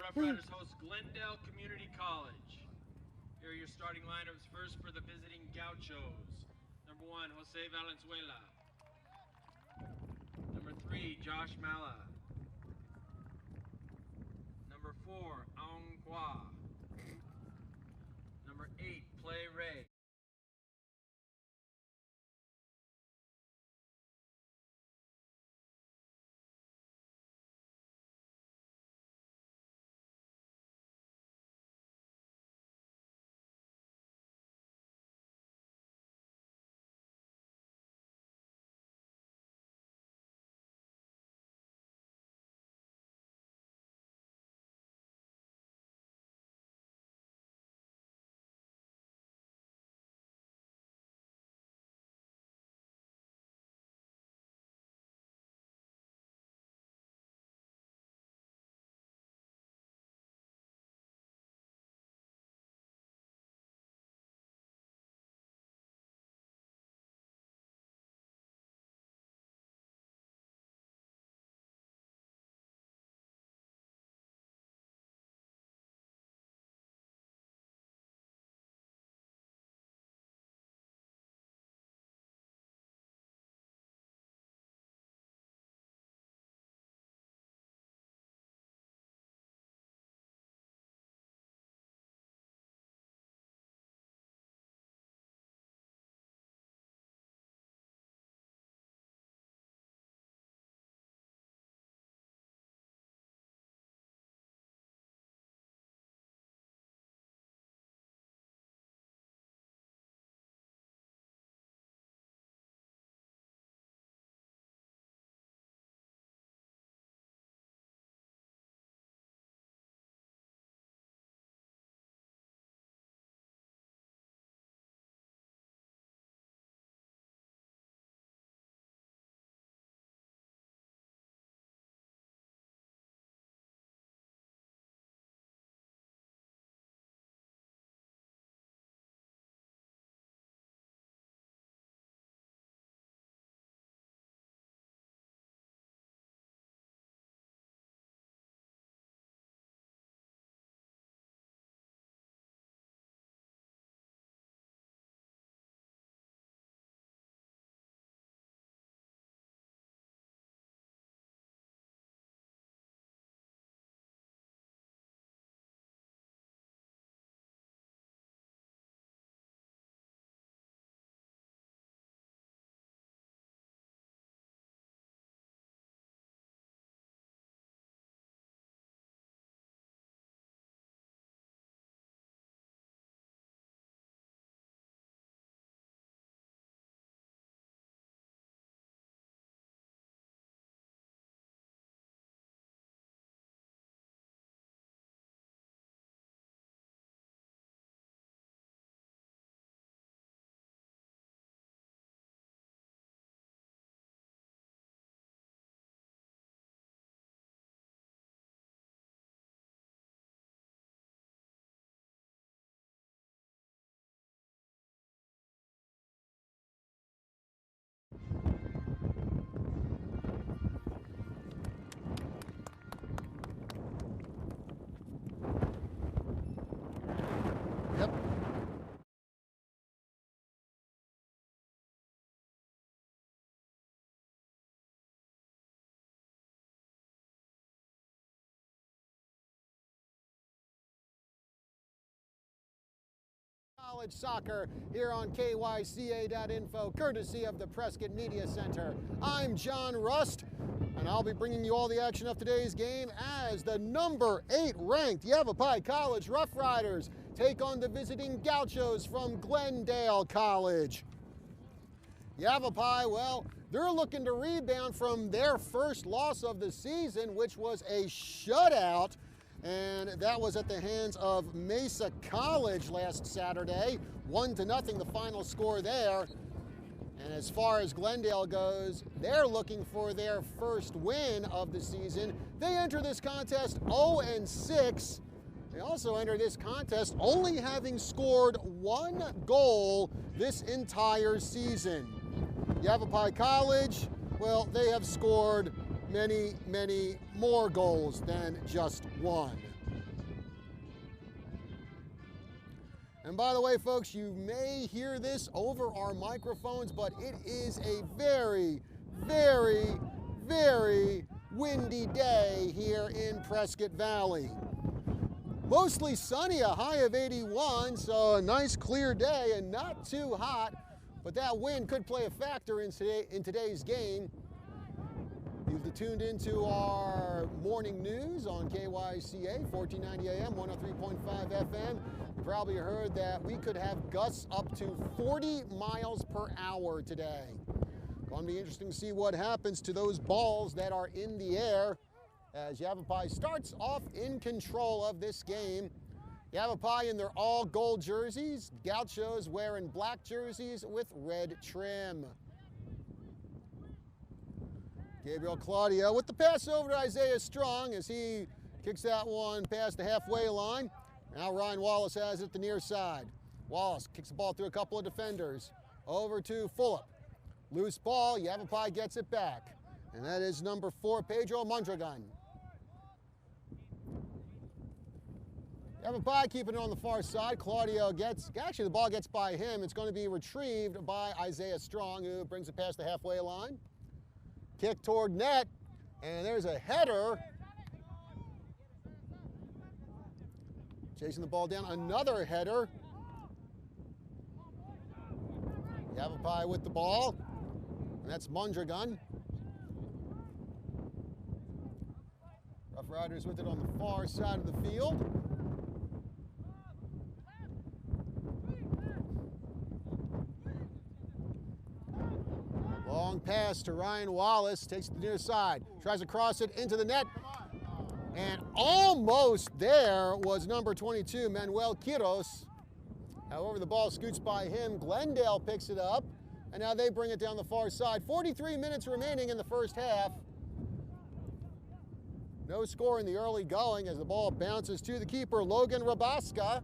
Rough Riders host Glendale Community College. Here are your starting lineups first for the visiting Gauchos. Number 1, Jose Valenzuela. Number 3, Josh Mala. Number 4, Aung Kwa. Number 8, Play Ray. College soccer here on KYCA.info, courtesy of the Prescott Media Center. I'm John Rust, and I'll be bringing you all the action of today's game as the number 8 ranked Yavapai College Rough Riders take on the visiting Gauchos from Glendale College. Yavapai, well, they're looking to rebound from their first loss of the season, which was a shutout. And that was at the hands of Mesa College last Saturday. 1-0 the final score there. And as far as Glendale goes, they're looking for their first win of the season. They enter this contest 0-6. They also enter this contest only having scored 1 goal this entire season. Yavapai College, well, they have scored many, many more goals than just 1. And by the way, folks, you may hear this over our microphones, but it is a very, very, very windy day here in Prescott Valley. Mostly sunny, a high of 81, so a nice clear day and not too hot, but that wind could play a factor in today's game. You've tuned into our morning news on KYCA, 1490 AM, 103.5 FM. You probably heard that we could have gusts up to 40 miles per hour today. Going to be interesting to see what happens to those balls that are in the air as Yavapai starts off in control of this game. Yavapai in their all gold jerseys, Gauchos wearing black jerseys with red trim. Gabriel Claudio with the pass over to Isaiah Strong as he kicks that one past the halfway line. Now Ryan Wallace has it the near side. Wallace kicks the ball through a couple of defenders. Over to Fulop. Loose ball, Yavapai gets it back. And that is number 4, Pedro Mondragon. Yavapai keeping it on the far side. Claudio actually the ball gets by him. It's going to be retrieved by Isaiah Strong, who brings it past the halfway line. Kick toward net, and there's a header. Chasing the ball down, another header. Yavapai with the ball, and that's Mondragon. Rough Riders with it on the far side of the field. Long pass to Ryan Wallace, takes it to the near side, tries to cross it into the net, and almost there was number 22, Manuel Quiros. However, the ball scoots by him. Glendale picks it up, and now they bring it down the far side. 43 minutes remaining in the first half. No score in the early going as the ball bounces to the keeper, Logan Rabaska.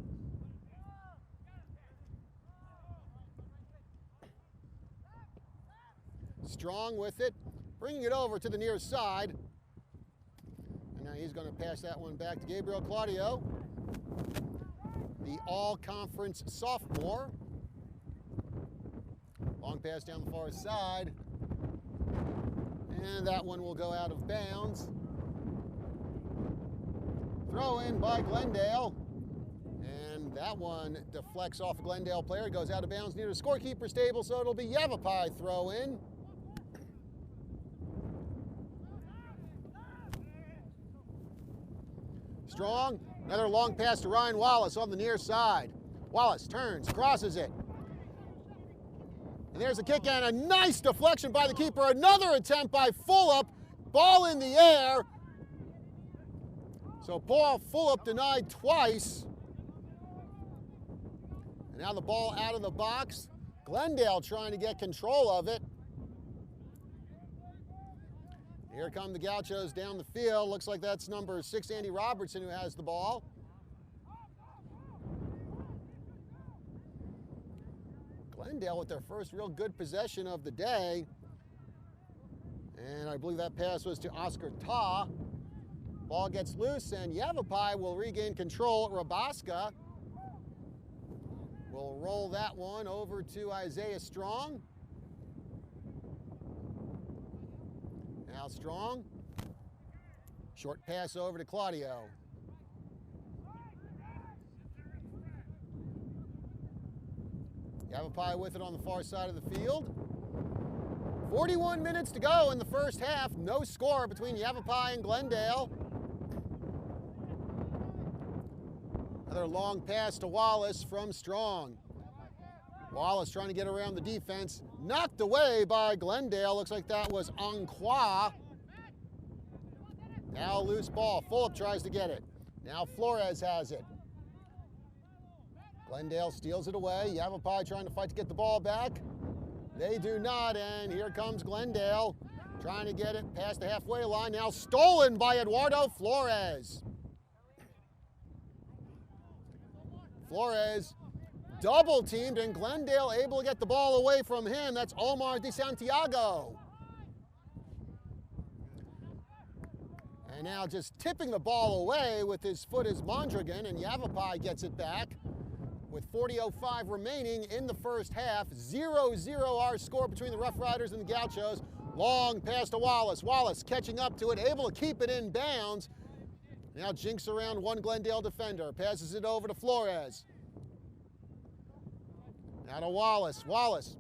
Strong with it, bringing it over to the near side. And now he's going to pass that one back to Gabriel Claudio, the all-conference sophomore. Long pass down the far side. And that one will go out of bounds. Throw in by Glendale. And that one deflects off a Glendale player, goes out of bounds near the scorekeeper's table, so it'll be Yavapai throw in. Strong, another long pass to Ryan Wallace on the near side. Wallace turns, crosses it. And there's a kick and a nice deflection by the keeper. Another attempt by Fulop. Ball in the air. So Paul Fulop denied twice. And now the ball out of the box. Glendale trying to get control of it. Here come the Gauchos down the field. Looks like that's number 6, Andy Robertson, who has the ball. Glendale with their first real good possession of the day. And I believe that pass was to Oscar Ta. Ball gets loose, and Yavapai will regain control. Rabaska will roll that one over to Isaiah Strong. Now Strong. Short pass over to Claudio. Yavapai with it on the far side of the field. 41 minutes to go in the first half. No score between Yavapai and Glendale. Another long pass to Wallace from Strong. Wallace trying to get around the defense. Knocked away by Glendale. Looks like that was Anqua. Now loose ball. Fulop tries to get it. Now Flores has it. Glendale steals it away. Yavapai trying to fight to get the ball back. They do not, and here comes Glendale trying to get it past the halfway line. Now stolen by Eduardo Flores. Flores double teamed, and Glendale able to get the ball away from him. That's Omar De Santiago. And now just tipping the ball away with his foot is Mondragon, and Yavapai gets it back. with 40:05 remaining in the first half. 0-0 our score between the Rough Riders and the Gauchos. Long pass to Wallace. Wallace catching up to it, able to keep it in bounds. Now jinks around one Glendale defender. Passes it over to Flores. Now to Wallace. Wallace,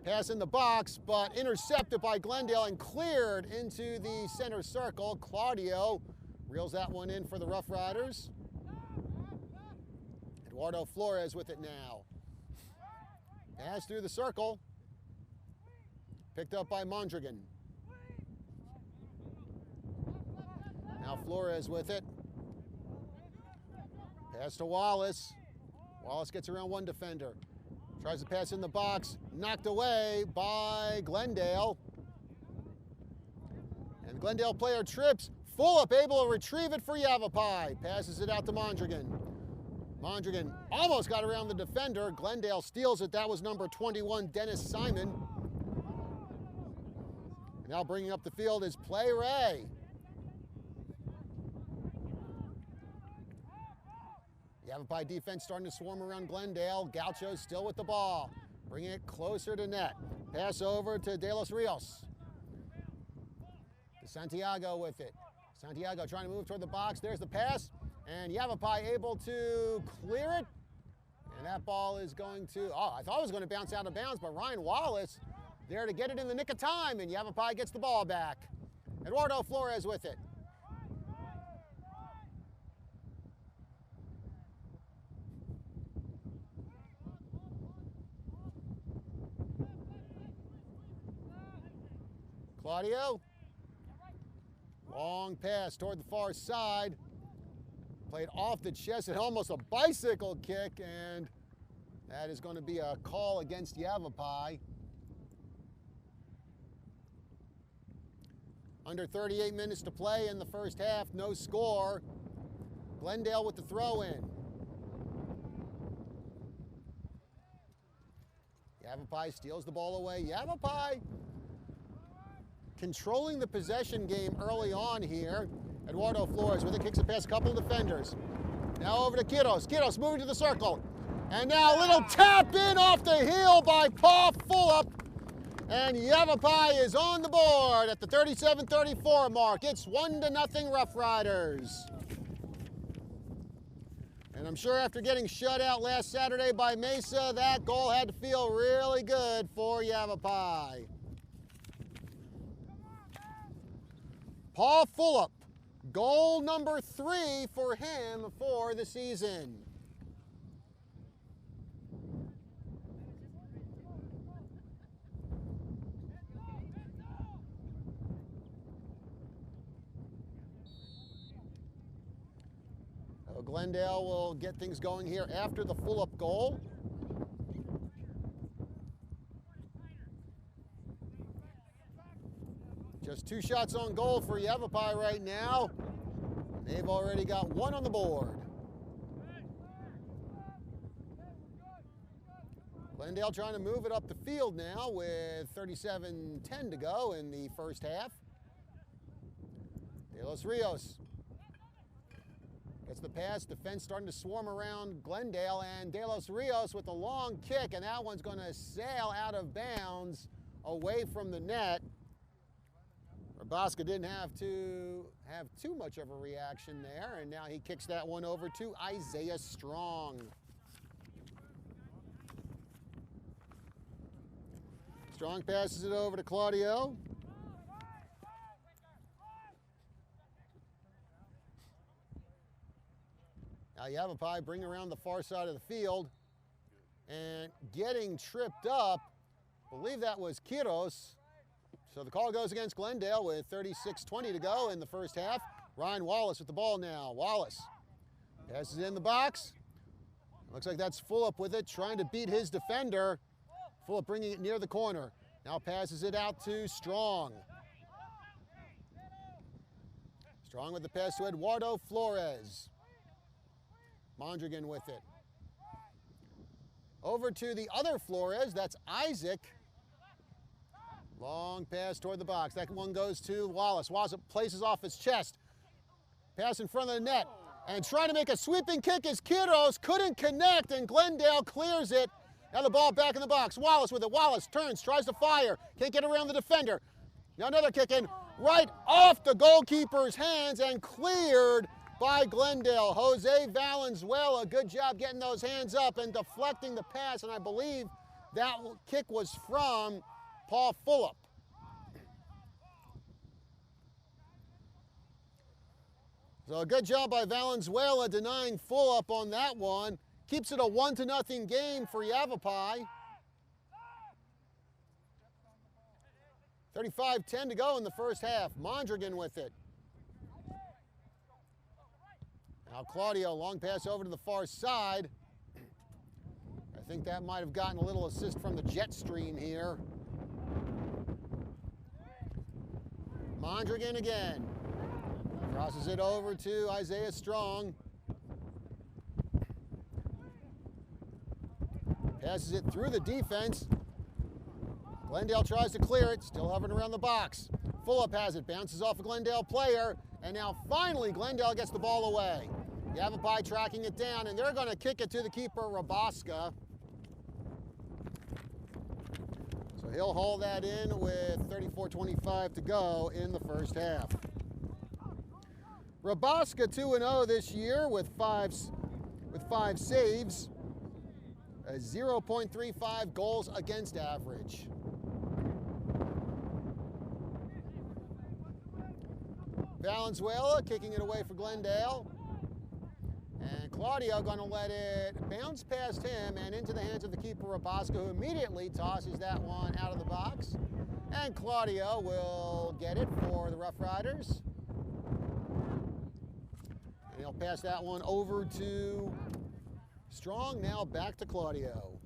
pass in the box, but intercepted by Glendale and cleared into the center circle. Claudio reels that one in for the Rough Riders. Eduardo Flores with it now. Pass through the circle. Picked up by Mondragon. Now Flores with it. Pass to Wallace. Wallace gets around one defender. Tries to pass in the box. Knocked away by Glendale. And the Glendale player trips. Fulop able to retrieve it for Yavapai. Passes it out to Mondragon. Mondragon almost got around the defender. Glendale steals it. That was number 21, Dennis Simon. Now bringing up the field is Play Ray. Yavapai defense starting to swarm around Glendale. Gauchos still with the ball. Bringing it closer to net. Pass over to De Los Rios. To Santiago with it. Santiago trying to move toward the box. There's the pass. And Yavapai able to clear it. And that ball is going to, I thought it was going to bounce out of bounds, but Ryan Wallace there to get it in the nick of time, and Yavapai gets the ball back. Eduardo Flores with it. Claudio. Long pass toward the far side. Played off the chest and almost a bicycle kick, and that is going to be a call against Yavapai. Under 38 minutes to play in the first half, no score. Glendale with the throw in. Yavapai steals the ball away. Yavapai controlling the possession game early on here. Eduardo Flores with it, kicks it past a couple of defenders. Now over to Quiros. Quiros moving to the circle. And now a little tap in off the heel by Paul Fulop. And Yavapai is on the board at the 37-34 mark. It's 1-0 Rough Riders. And I'm sure after getting shut out last Saturday by Mesa, that goal had to feel really good for Yavapai. Paul Fulop, goal number 3 for him for the season. Glendale will get things going here after the Fulop goal. Just 2 shots on goal for Yavapai right now. They've already got 1 on the board. Glendale trying to move it up the field now with 37:10 to go in the first half. De Los Rios gets the pass. Defense starting to swarm around Glendale, and De Los Rios with a long kick, and that one's going to sail out of bounds away from the net. Rabaska didn't have to have too much of a reaction there, and now he kicks that one over to Isaiah Strong. Strong passes it over to Claudio. Now Yavapai bring around the far side of the field, and getting tripped up, I believe that was Quiros. So the call goes against Glendale with 36:20 to go in the first half. Ryan Wallace with the ball now. Wallace passes it in the box. Looks like that's Fulop with it, trying to beat his defender. Fulop bringing it near the corner. Now passes it out to Strong. Strong with the pass to Eduardo Flores. Mondragon with it. Over to the other Flores, that's Isaac. Long pass toward the box. That one goes to Wallace. Wallace places off his chest. Pass in front of the net. And trying to make a sweeping kick is Quiros, couldn't connect, and Glendale clears it. Now the ball back in the box. Wallace with it. Wallace turns, tries to fire. Can't get around the defender. Now another kick in right off the goalkeeper's hands and cleared by Glendale. Jose Valenzuela, good job getting those hands up and deflecting the pass, and I believe that kick was from Paul Fulop. So a good job by Valenzuela denying Fulop on that one. Keeps it a 1-0 game for Yavapai. 35-10 to go in the first half. Mondragon with it. Now Claudio, long pass over to the far side. I think that might have gotten a little assist from the jet stream here. Mondragon again. Crosses it over to Isaiah Strong. Passes it through the defense. Glendale tries to clear it, still hovering around the box. Fulop has it, bounces off a Glendale player, and now finally Glendale gets the ball away. Yavapai tracking it down, and they're going to kick it to the keeper, Rabaska. So he'll haul that in with 34-25 to go in the first half. Rabaska 2-0 this year with five saves, a 0.35 goals against average. Valenzuela kicking it away for Glendale. And Claudio going to let it bounce past him and into the hands of the keeper, Rabaska, who immediately tosses that one out of the box. And Claudio will get it for the Rough Riders. And he'll pass that one over to Strong, now back to Claudio.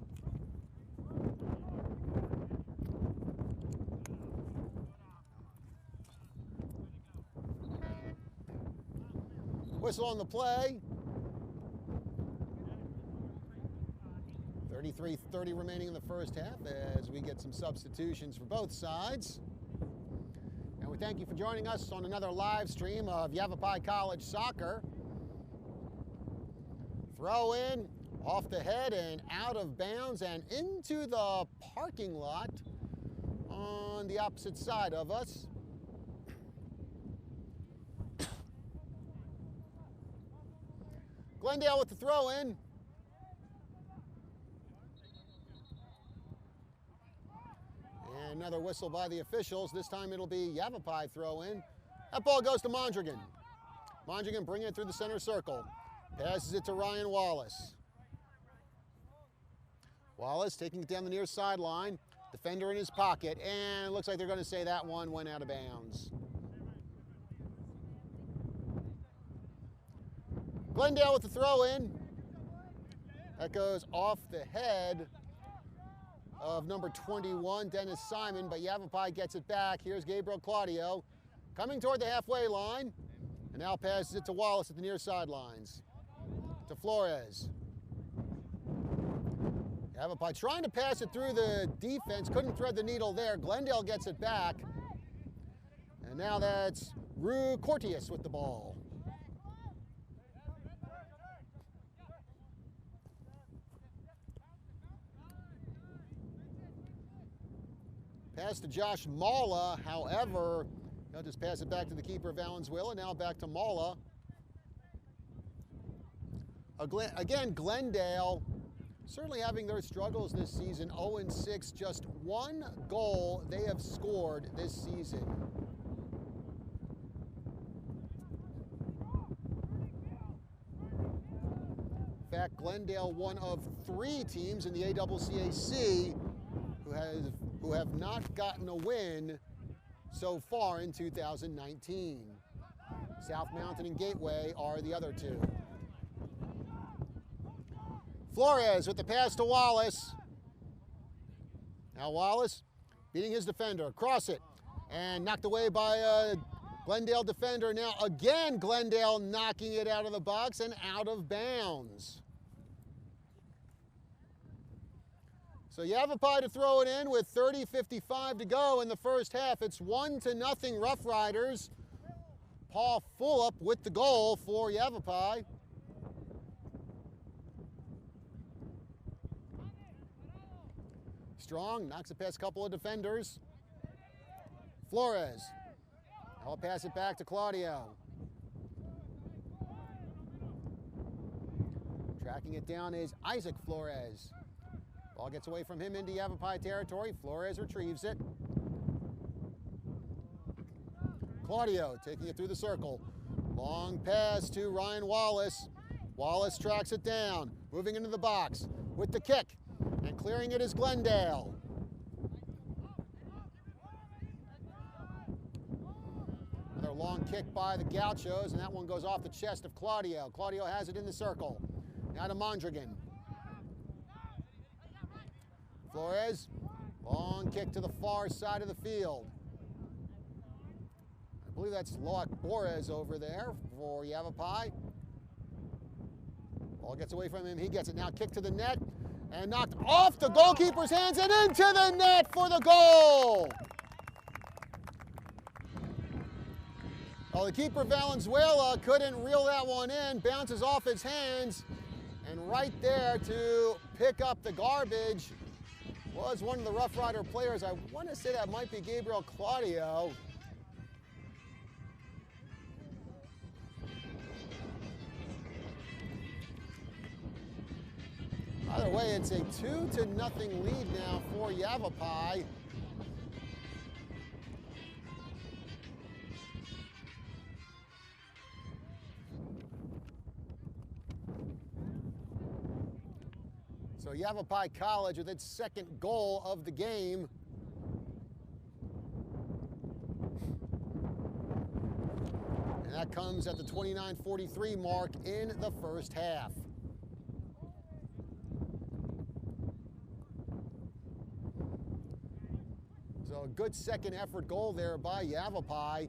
Whistle on the play. 33-30 remaining in the first half as we get some substitutions for both sides. And we thank you for joining us on another live stream of Yavapai College Soccer. Throw in, off the head and out of bounds and into the parking lot on the opposite side of us. Glendale with the throw in. And another whistle by the officials. This time it'll be Yavapai throw in. That ball goes to Mondragon. Mondragon bringing it through the center circle. Passes it to Ryan Wallace. Wallace taking it down the near sideline. Defender in his pocket. And it looks like they're going to say that one went out of bounds. Glendale with the throw in. That goes off the head of number 21, Dennis Simon, but Yavapai gets it back. Here's Gabriel Claudio coming toward the halfway line, and now passes it to Wallace at the near sidelines. To Flores. Yavapai trying to pass it through the defense, couldn't thread the needle there. Glendale gets it back, and now that's Rue Cortius with the ball. Pass to Josh Mala, however, he'll just pass it back to the keeper, Valenzuela. Now back to Mala. Again, Glendale certainly having their struggles this season. 0-6, just one goal they have scored this season. In fact, Glendale, one of 3 teams in the ACCAC who have not gotten a win so far in 2019. South Mountain and Gateway are the other 2. Flores with the pass to Wallace. Now Wallace beating his defender. Cross it. And knocked away by a Glendale defender. Now again, Glendale knocking it out of the box and out of bounds. So Yavapai to throw it in with 30:55 to go in the first half. It's 1-0 Rough Riders. Paul Fulop with the goal for Yavapai. strong, knocks it past a couple of defenders. Flores. I'll pass it back to Claudio. Tracking it down is Isaac Flores. Ball gets away from him into Yavapai territory. Flores retrieves it. Claudio taking it through the circle. Long pass to Ryan Wallace. Wallace tracks it down, moving into the box with the kick, and clearing it is Glendale. Another long kick by the Gauchos, and that one goes off the chest of Claudio. Claudio has it in the circle. Now to Mondragon. Flores, long kick to the far side of the field. I believe that's Loic Borges over there for Yavapai. Ball gets away from him, he gets it now, kick to the net, and knocked off the goalkeeper's hands and into the net for the goal! Well, the keeper Valenzuela couldn't reel that one in, bounces off his hands, and right there to pick up the garbage was one of the Rough Rider players. I want to say that might be Gabriel Claudio. Either way, it's a 2-0 lead now for Yavapai. So Yavapai College with its second goal of the game. And that comes at the 29:43 mark in the first half. So a good second effort goal there by Yavapai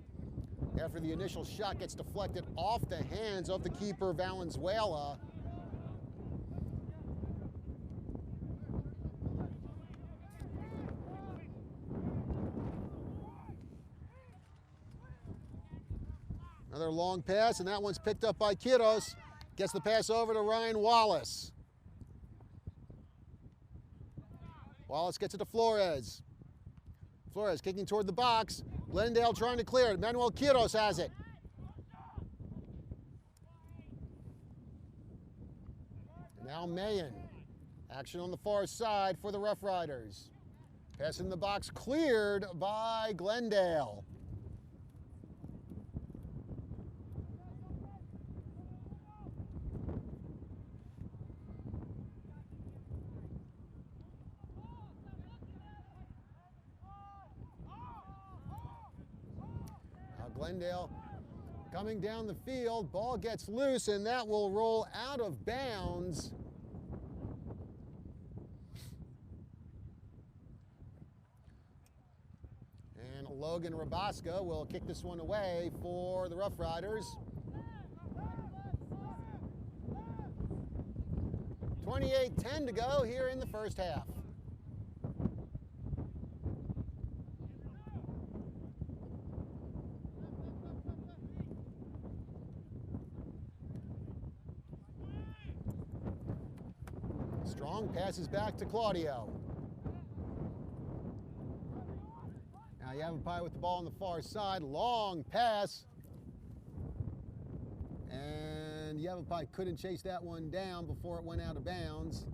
after the initial shot gets deflected off the hands of the keeper Valenzuela. Another long pass, and that one's picked up by Quiros. Gets the pass over to Ryan Wallace. Wallace gets it to Flores. Flores kicking toward the box. Glendale trying to clear it. Manuel Quiros has it. Now Mayen. Action on the far side for the Rough Riders. Pass in the box cleared by Glendale. Glendale coming down the field, ball gets loose, and that will roll out of bounds. And Logan Rabasca will kick this one away for the Rough Riders. 28-10 to go here in the first half. Strong passes back to Claudio. Now Yavapai with the ball on the far side. Long pass. And Yavapai couldn't chase that one down before it went out of bounds.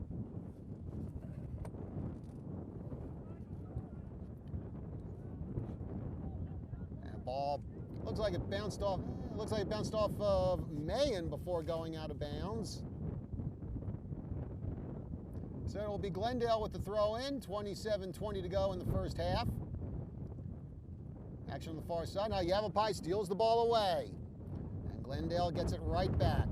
And ball looks like it bounced off. Looks like it bounced off of Mayen before going out of bounds. So it'll be Glendale with the throw in, 27-20 to go in the first half. Action on the far side. Now Yavapai steals the ball away. And Glendale gets it right back.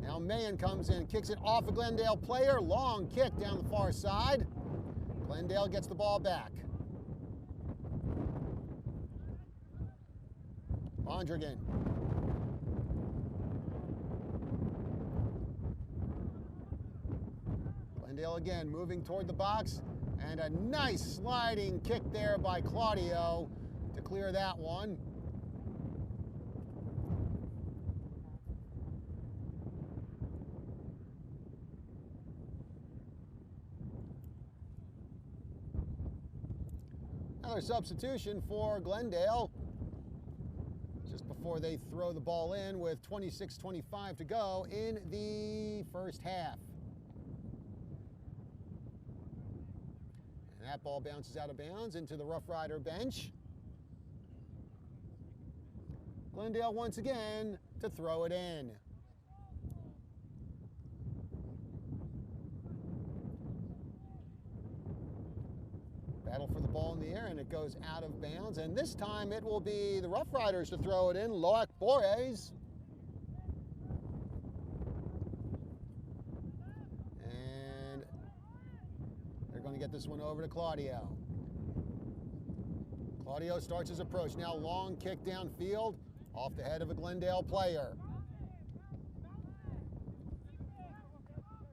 Now Mayen comes in, kicks it off a Glendale player. Long kick down the far side. Glendale gets the ball back. Mondragon. Glendale again moving toward the box, and a nice sliding kick there by Claudio to clear that one. Another substitution for Glendale just before they throw the ball in with 26:25 to go in the first half. And that ball bounces out of bounds into the Rough Rider bench. Glendale once again to throw it in. Battle for the ball in the air, and it goes out of bounds. And this time it will be the Rough Riders to throw it in. Loic Bores. And they're going to get this one over to Claudio. Claudio starts his approach. Now long kick downfield off the head of a Glendale player.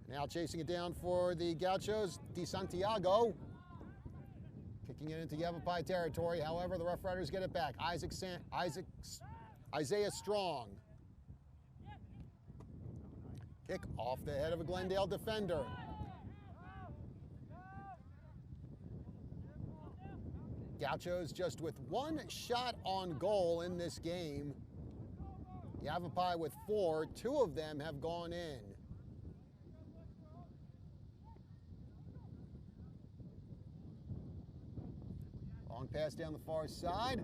Now chasing it down for the Gauchos, Di Santiago. Kicking it into Yavapai territory. However, the Rough Riders get it back. Isaiah Strong. Kick off the head of a Glendale defender. Gauchos just with one shot on goal in this game. Yavapai with 4. 2 of them have gone in. Long pass down the far side.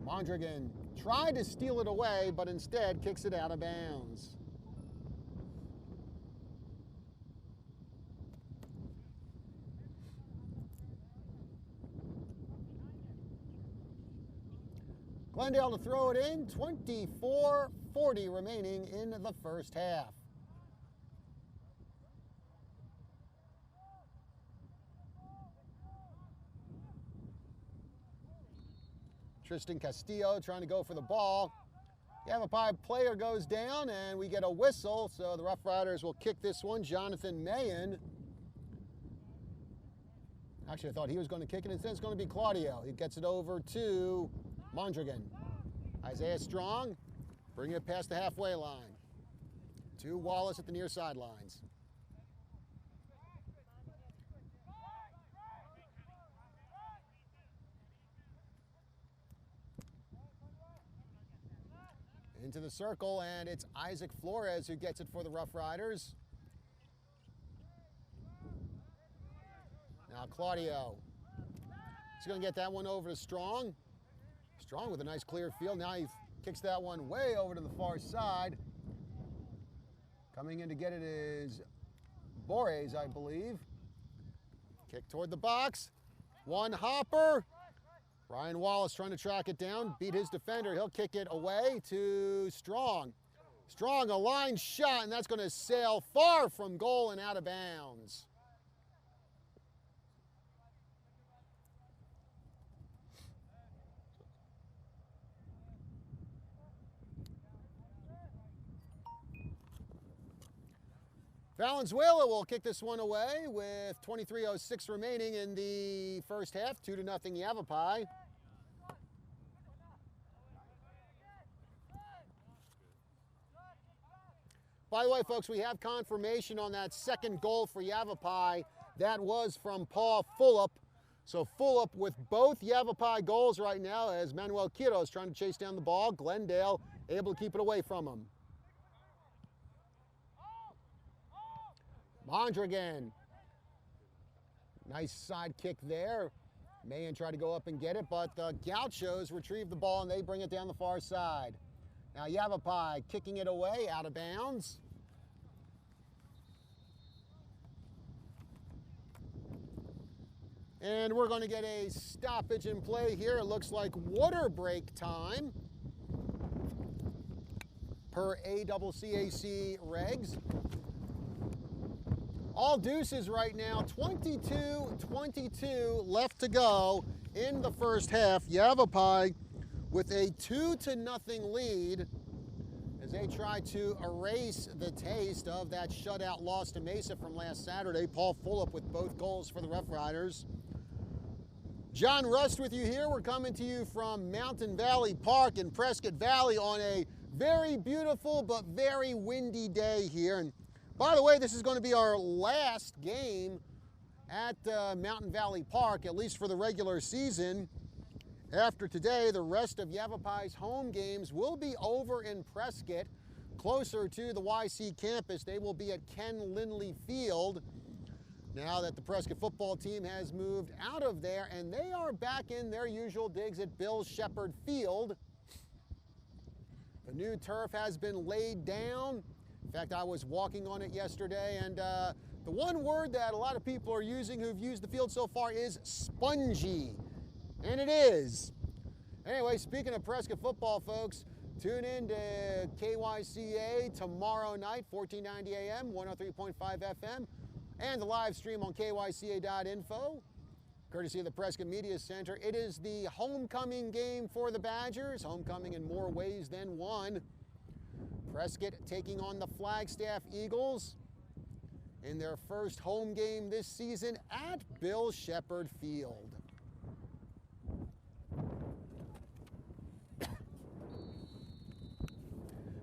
Mondragon tried to steal it away, but instead kicks it out of bounds. Glendale to throw it in, 24:40 remaining in the first half. Tristan Castillo trying to go for the ball. Yavapai player goes down, and we get a whistle, so the Rough Riders will kick this one. Jonathan Mayen. Actually, I thought he was going to kick it. Instead, it's going to be Claudio. He gets it over to Mondragon. Isaiah Strong, bringing it past the halfway line. To Wallace at the near sidelines. Into the circle, and it's Isaac Flores who gets it for the Rough Riders. Now Claudio. He's going to get that one over to Strong. Strong with a nice clear field. Now he kicks that one way over to the far side. Coming in to get it is Bores, I believe. Kick toward the box. One hopper. Ryan Wallace trying to track it down, beat his defender. He'll kick it away to Strong. Strong, a line shot, and that's going to sail far from goal and out of bounds. Valenzuela will kick this one away with 23:06 remaining in the first half, 2-0 Yavapai. By the way, folks, we have confirmation on that second goal for Yavapai. That was from Paul Fulop. So Fulop with both Yavapai goals right now as Manuel Quiroz trying to chase down the ball. Glendale able to keep it away from him. Mondragon. Nice side kick there. Mayen tried to go up and get it, but the Gauchos retrieve the ball and they bring it down the far side. Now Yavapai kicking it away, out of bounds. And we're going to get a stoppage in play here. It looks like water break time per ACCAC regs. All deuces right now, 22-22 left to go in the first half. Yavapai with a 2-0 lead as they try to erase the taste of that shutout loss to Mesa from last Saturday. Paul Fulop with both goals for the Rough Riders. John Rust with you here. We're coming to you from Mountain Valley Park in Prescott Valley on a very beautiful but very windy day here. And by the way, this is going to be our last game at Mountain Valley Park, at least for the regular season. After today, the rest of Yavapai's home games will be over in Prescott, closer to the YC campus. They will be at Ken Lindley Field now that the Prescott football team has moved out of there, and they are back in their usual digs at Bill Shepherd Field. The new turf has been laid down. In fact, I was walking on it yesterday, and the one word that a lot of people are using who've used the field so far is spongy. And it is. Anyway, speaking of Prescott football, folks, tune in to KYCA tomorrow night, 1490 AM, 103.5 FM, and the live stream on kyca.info, courtesy of the Prescott Media Center. It is the homecoming game for the Badgers, homecoming in more ways than one. Prescott taking on the Flagstaff Eagles in their first home game this season at Bill Shepherd Field.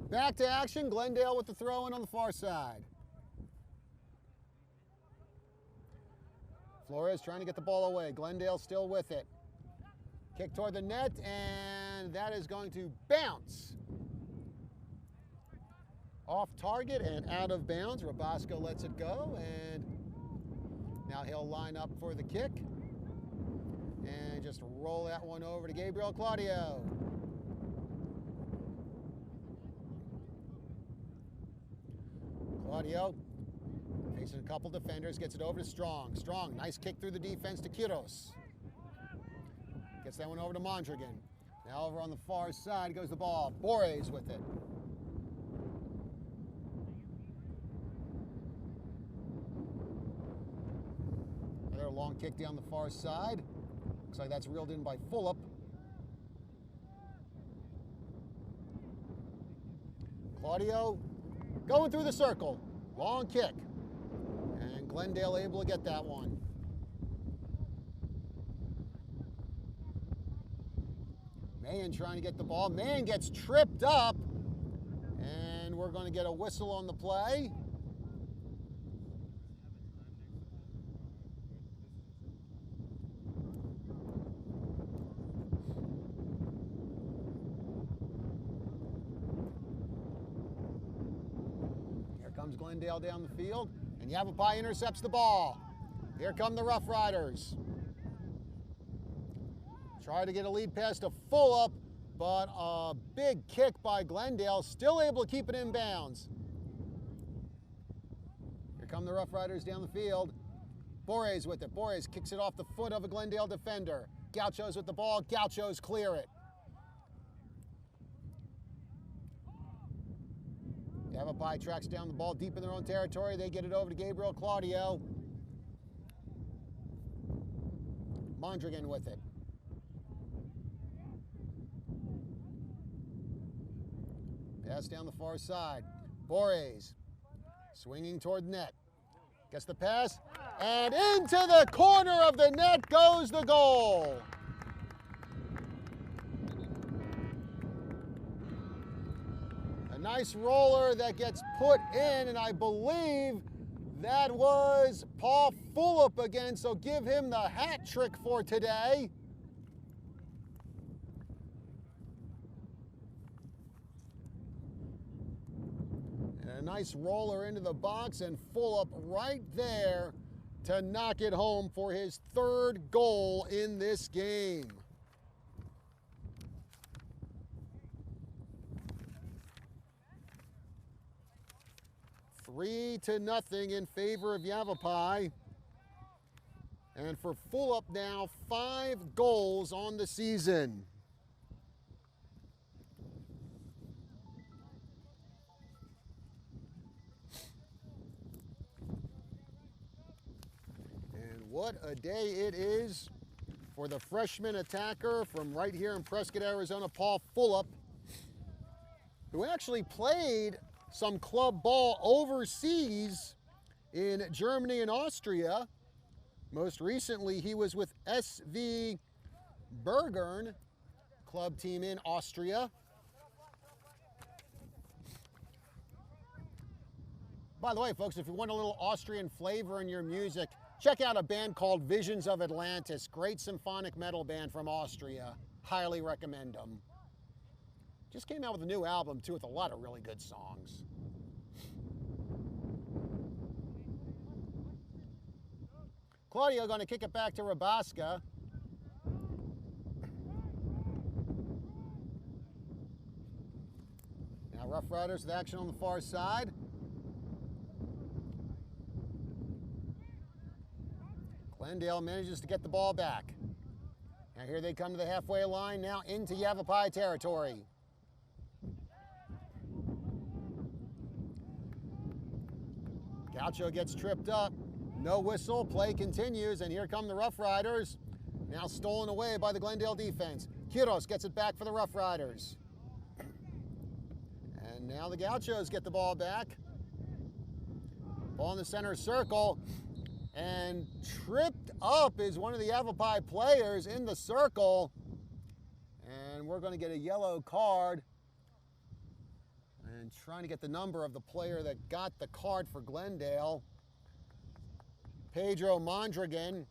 Back to action, Glendale with the throw-in on the far side. Flores trying to get the ball away. Glendale still with it. Kick toward the net, and that is going to bounce off target and out of bounds. Rabasco lets it go, and now he'll line up for the kick and just roll that one over to Gabriel Claudio. Claudio facing a couple defenders, gets it over to Strong. Strong, nice kick through the defense to Quiros. Gets that one over to Mondragon. Now over on the far side goes the ball. Borres with it. Another long kick down the far side. Looks like that's reeled in by Fulop. Claudio going through the circle. Long kick. And Glendale able to get that one. Mahan trying to get the ball. Mahan gets tripped up. And we're going to get a whistle on the play. Glendale down the field, and Yavapai intercepts the ball. Here come the Rough Riders. Try to get a lead pass to Fulop, but a big kick by Glendale, still able to keep it in bounds. Here come the Rough Riders down the field. Borres with it. Borres kicks it off the foot of a Glendale defender. Gauchos with the ball. Gauchos clear it. Yavapai tracks down the ball deep in their own territory. They get it over to Gabriel Claudio. Mondragon with it. Pass down the far side. Borres swinging toward the net. Gets the pass, and into the corner of the net goes the goal. Nice roller that gets put in, and I believe that was Paul Fulop again, so give him the hat trick for today. And a nice roller into the box, and Fulop right there to knock it home for his third goal in this game. 3-0 in favor of Yavapai. And for Fulop now, 5 goals on the season. And what a day it is for the freshman attacker from right here in Prescott, Arizona, Paul Fulop, who actually played some club ball overseas in Germany and Austria. Most recently, he was with SV Bergern, club team in Austria. By the way, folks, if you want a little Austrian flavor in your music, Check out a band called Visions of Atlantis. Great symphonic metal band from Austria. Highly recommend them. Just came out with a new album, too, with a lot of really good songs. Claudio going to kick it back to Rabaska. Now Rough Riders with action on the far side. Glendale manages to get the ball back. Now here they come to the halfway line, now into Yavapai territory. Gaucho gets tripped up. No whistle, play continues, and here come the Rough Riders. Now stolen away by the Glendale defense. Quiros gets it back for the Rough Riders. And now the Gauchos get the ball back. Ball in the center circle. And tripped up is one of the Yavapai players in the circle. And we're going to get a yellow card. And trying to get the number of the player that got the card for Glendale. Pedro Mondragon,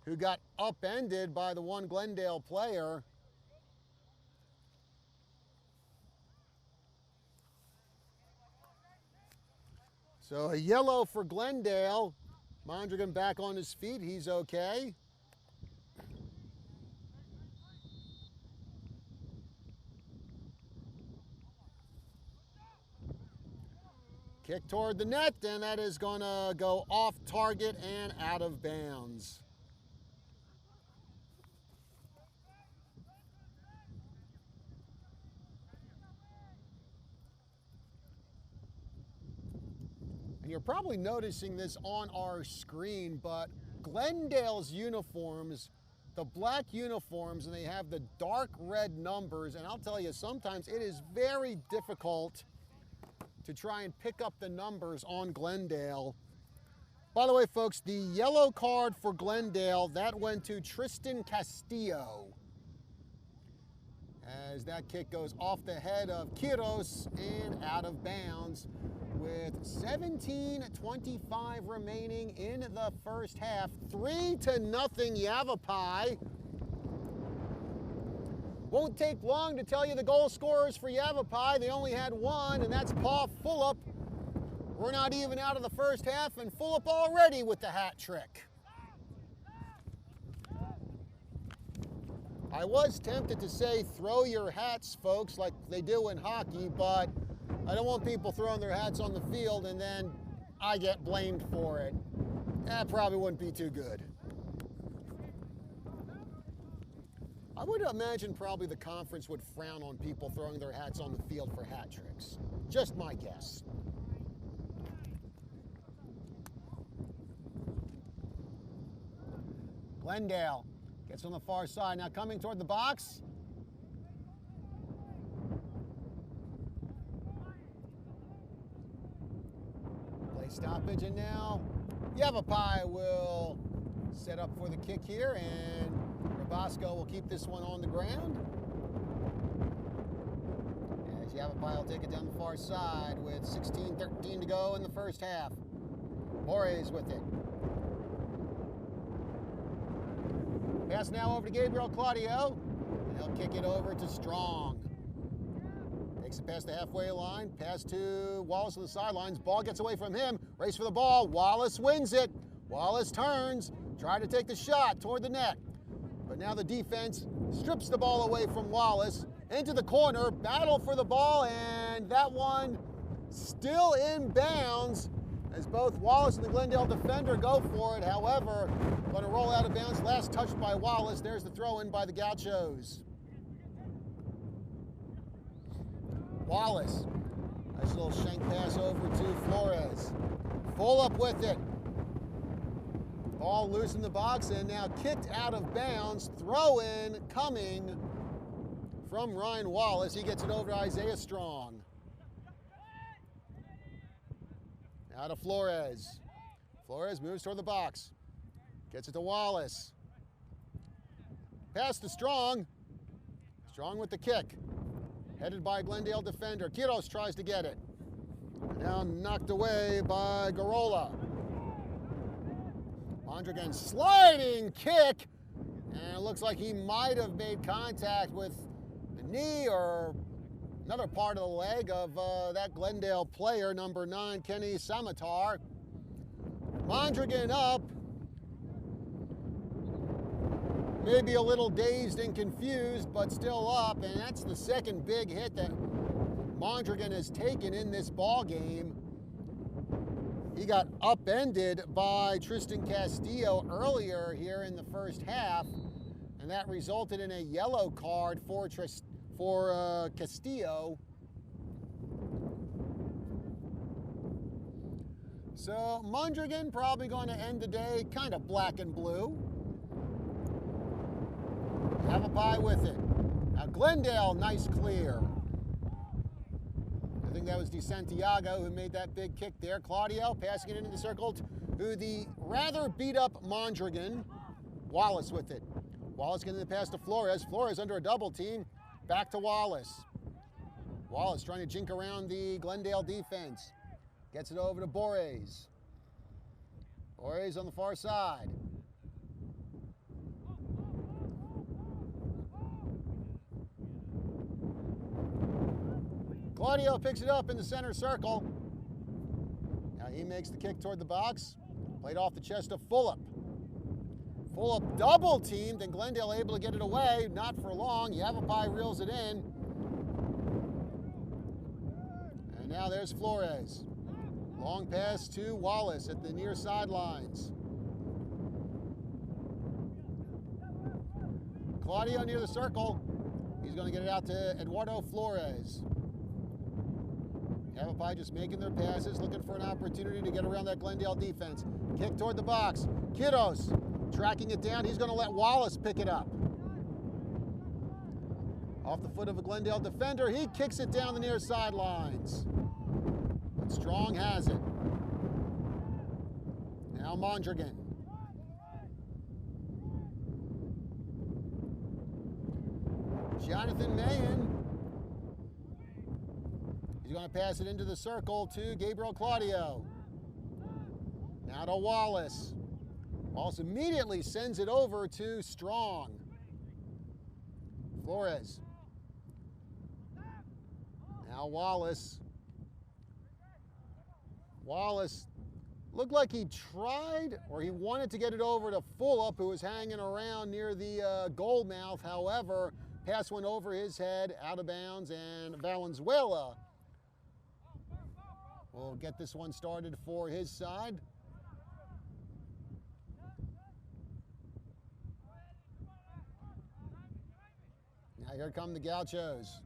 who got upended by the one Glendale player. So a yellow for Glendale. Mondragon back on his feet, he's okay. Kick toward the net, and that is going to go off target and out of bounds. And you're probably noticing this on our screen, but Glendale's uniforms, the black uniforms, and they have the dark red numbers, and I'll tell you, sometimes it is very difficult to try and pick up the numbers on Glendale. By the way, folks, the yellow card for Glendale, that went to Tristan Castillo, as that kick goes off the head of Quiros and out of bounds with 17:25 remaining in the first half. 3-0 Yavapai. Won't take long to tell you the goal scorers for Yavapai. They only had one, and that's Paul Fulop. We're not even out of the first half, and Fulop already with the hat trick. I was tempted to say throw your hats, folks, like they do in hockey, but I don't want people throwing their hats on the field and then I get blamed for it. That probably wouldn't be too good. I would imagine probably the conference would frown on people throwing their hats on the field for hat tricks. Just my guess. Glendale gets on the far side. Now coming toward the box. Play stoppage, and now Yavapai will set up for the kick here, and Rabasco will keep this one on the ground. As Yavapai will take it down the far side with 16:13 to go in the first half. Borges with it. Pass now over to Gabriel Claudio, and he'll kick it over to Strong. Takes it past the halfway line, pass to Wallace on the sidelines. Ball gets away from him, race for the ball. Wallace wins it. Wallace turns, try to take the shot toward the net. But now the defense strips the ball away from Wallace into the corner, battle for the ball, and that one still in bounds as both Wallace and the Glendale defender go for it. However, going to roll out of bounds. Last touched by Wallace. There's the throw in by the Gauchos. Wallace, nice little shank pass over to Flores. Full up with it. Ball loose in the box and now kicked out of bounds. Throw in coming from Ryan Wallace. He gets it over to Isaiah Strong. Now to Flores. Flores moves toward the box. Gets it to Wallace. Pass to Strong. Strong with the kick. Headed by Glendale defender. Quiros tries to get it. Now knocked away by Garola. Mondragon sliding kick, and it looks like he might have made contact with the knee or another part of the leg of that Glendale player, number 9, Kenny Samatar. Mondragon up, maybe a little dazed and confused, but still up, and that's the second big hit that Mondragon has taken in this ball game. He got upended by Tristan Castillo earlier here in the first half, and that resulted in a yellow card for Castillo. So Mondragon probably going to end the day kind of black and blue. Yavapai with it. Now Glendale, nice clear. I think that was DeSantiago who made that big kick there. Claudio passing it into the circle to the rather beat up Mondragon. Wallace with it. Wallace getting the pass to Flores. Flores under a double team. Back to Wallace. Wallace trying to jink around the Glendale defense. Gets it over to Borges. Borges on the far side. Claudio picks it up in the center circle. Now he makes the kick toward the box. Played off the chest of Fulop. Fulop double teamed, and Glendale able to get it away. Not for long. Yavapai reels it in. And now there's Flores. Long pass to Wallace at the near sidelines. Claudio near the circle. He's going to get it out to Eduardo Flores. Yavapai just making their passes, looking for an opportunity to get around that Glendale defense. Kick toward the box. Kiddos tracking it down. He's going to let Wallace pick it up. Off the foot of a Glendale defender. He kicks it down the near sidelines. But Strong has it. Now Mondragon. Jonathan Mayen. He's going to pass it into the circle to Gabriel Claudio. Now to Wallace. Wallace immediately sends it over to Strong. Flores. Now Wallace. Wallace looked like he tried, or he wanted to get it over to Fulop, who was hanging around near the goal mouth. However, pass went over his head, out of bounds, and Valenzuela will get this one started for his side. Now here come the Gauchos.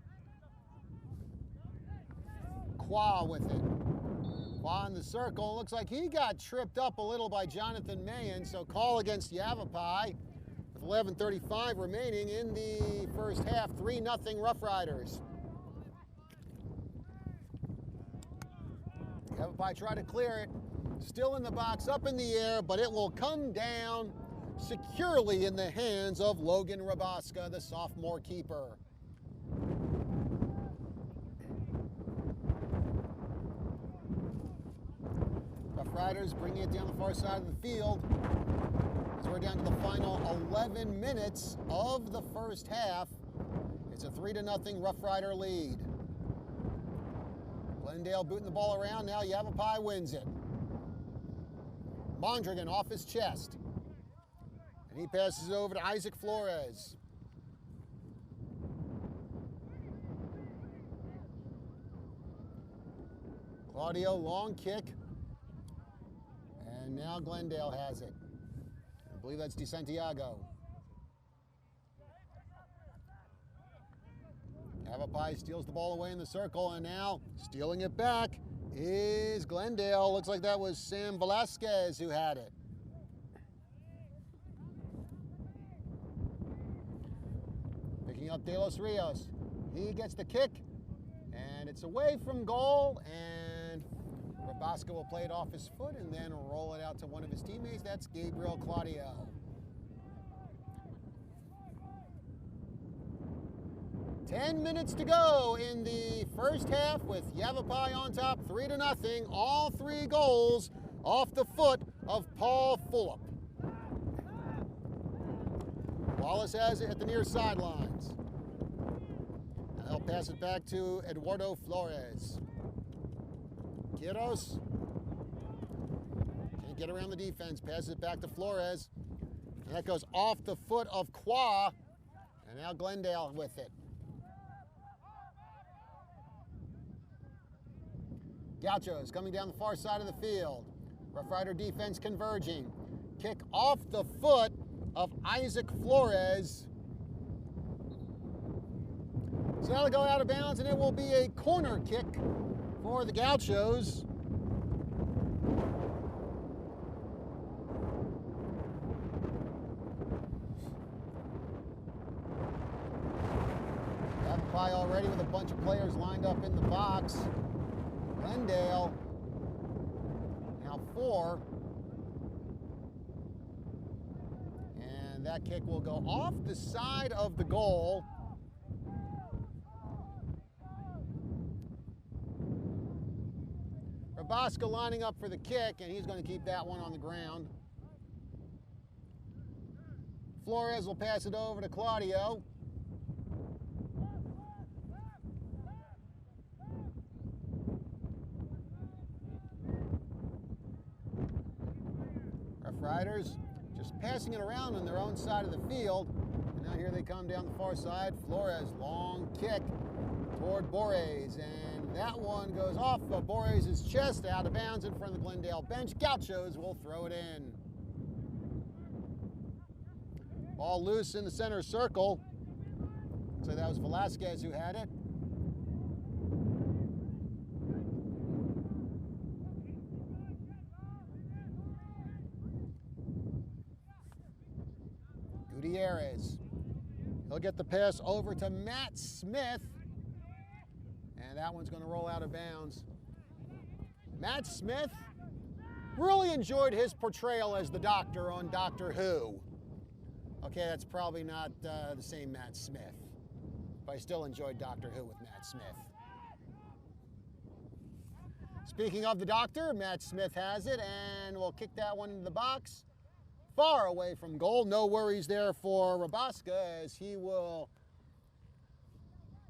Qua with it. Qua in the circle. Looks like he got tripped up a little by Jonathan Mayen, so call against Yavapai with 11:35 remaining in the first half. 3-0 Rough Riders. Yavapai tried to clear it. Still in the box, up in the air, but it will come down securely in the hands of Logan Rabaska, the sophomore keeper. Rough Riders bringing it down the far side of the field as we're down to the final 11 minutes of the first half. It's a 3-0 Rough Rider lead. Glendale booting the ball around. Now Yavapai wins it. Mondragon off his chest. And he passes it over to Isaac Flores. Claudio, long kick. And now Glendale has it. I believe that's DeSantiago. Yavapai steals the ball away in the circle, and now stealing it back is Glendale. Looks like that was Sam Velasquez who had it. Picking up De Los Rios. He gets the kick, and it's away from goal, and Rabaska will play it off his foot and then roll it out to one of his teammates. That's Gabriel Claudio. 10 minutes to go in the first half with Yavapai on top, 3-0. All 3 goals off the foot of Paul Fulop. Wallace has it at the near sidelines. And they'll pass it back to Eduardo Flores. Quiros can't get around the defense, passes it back to Flores. And that goes off the foot of Qua. And now Glendale with it. Gauchos coming down the far side of the field. Rough Rider defense converging. Kick off the foot of Isaac Flores. So that'll go out of bounds, and it will be a corner kick for the Gauchos. Yavapai already with a bunch of players lined up in the box. Glendale, now 4. And that kick will go off the side of the goal. Rabaska lining up for the kick, and he's going to keep that one on the ground. Flores will pass it over to Claudio. Riders just passing it around on their own side of the field. And now here they come down the far side. Flores, long kick toward Borges. And that one goes off of Borges' chest, out of bounds in front of the Glendale bench. Gauchos will throw it in. Ball loose in the center circle. So that was Velasquez who had it. Gutierrez. He'll get the pass over to Matt Smith. And that one's going to roll out of bounds. Matt Smith really enjoyed his portrayal as the Doctor on Doctor Who. Okay, that's probably not the same Matt Smith. But I still enjoyed Doctor Who with Matt Smith. Speaking of the Doctor, Matt Smith has it, and we'll kick that one into the box. Far away from goal. No worries there for Rabaska, as he will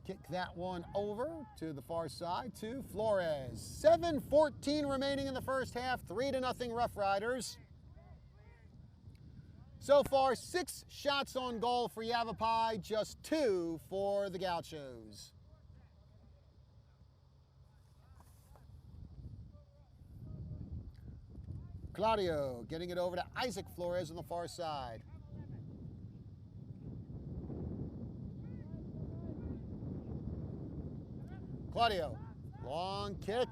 kick that one over to the far side to Flores. 7:14 remaining in the first half. 3-0 Rough Riders. So far, 6 shots on goal for Yavapai, just 2 for the Gauchos. Claudio getting it over to Isaac Flores on the far side. Claudio, long kick,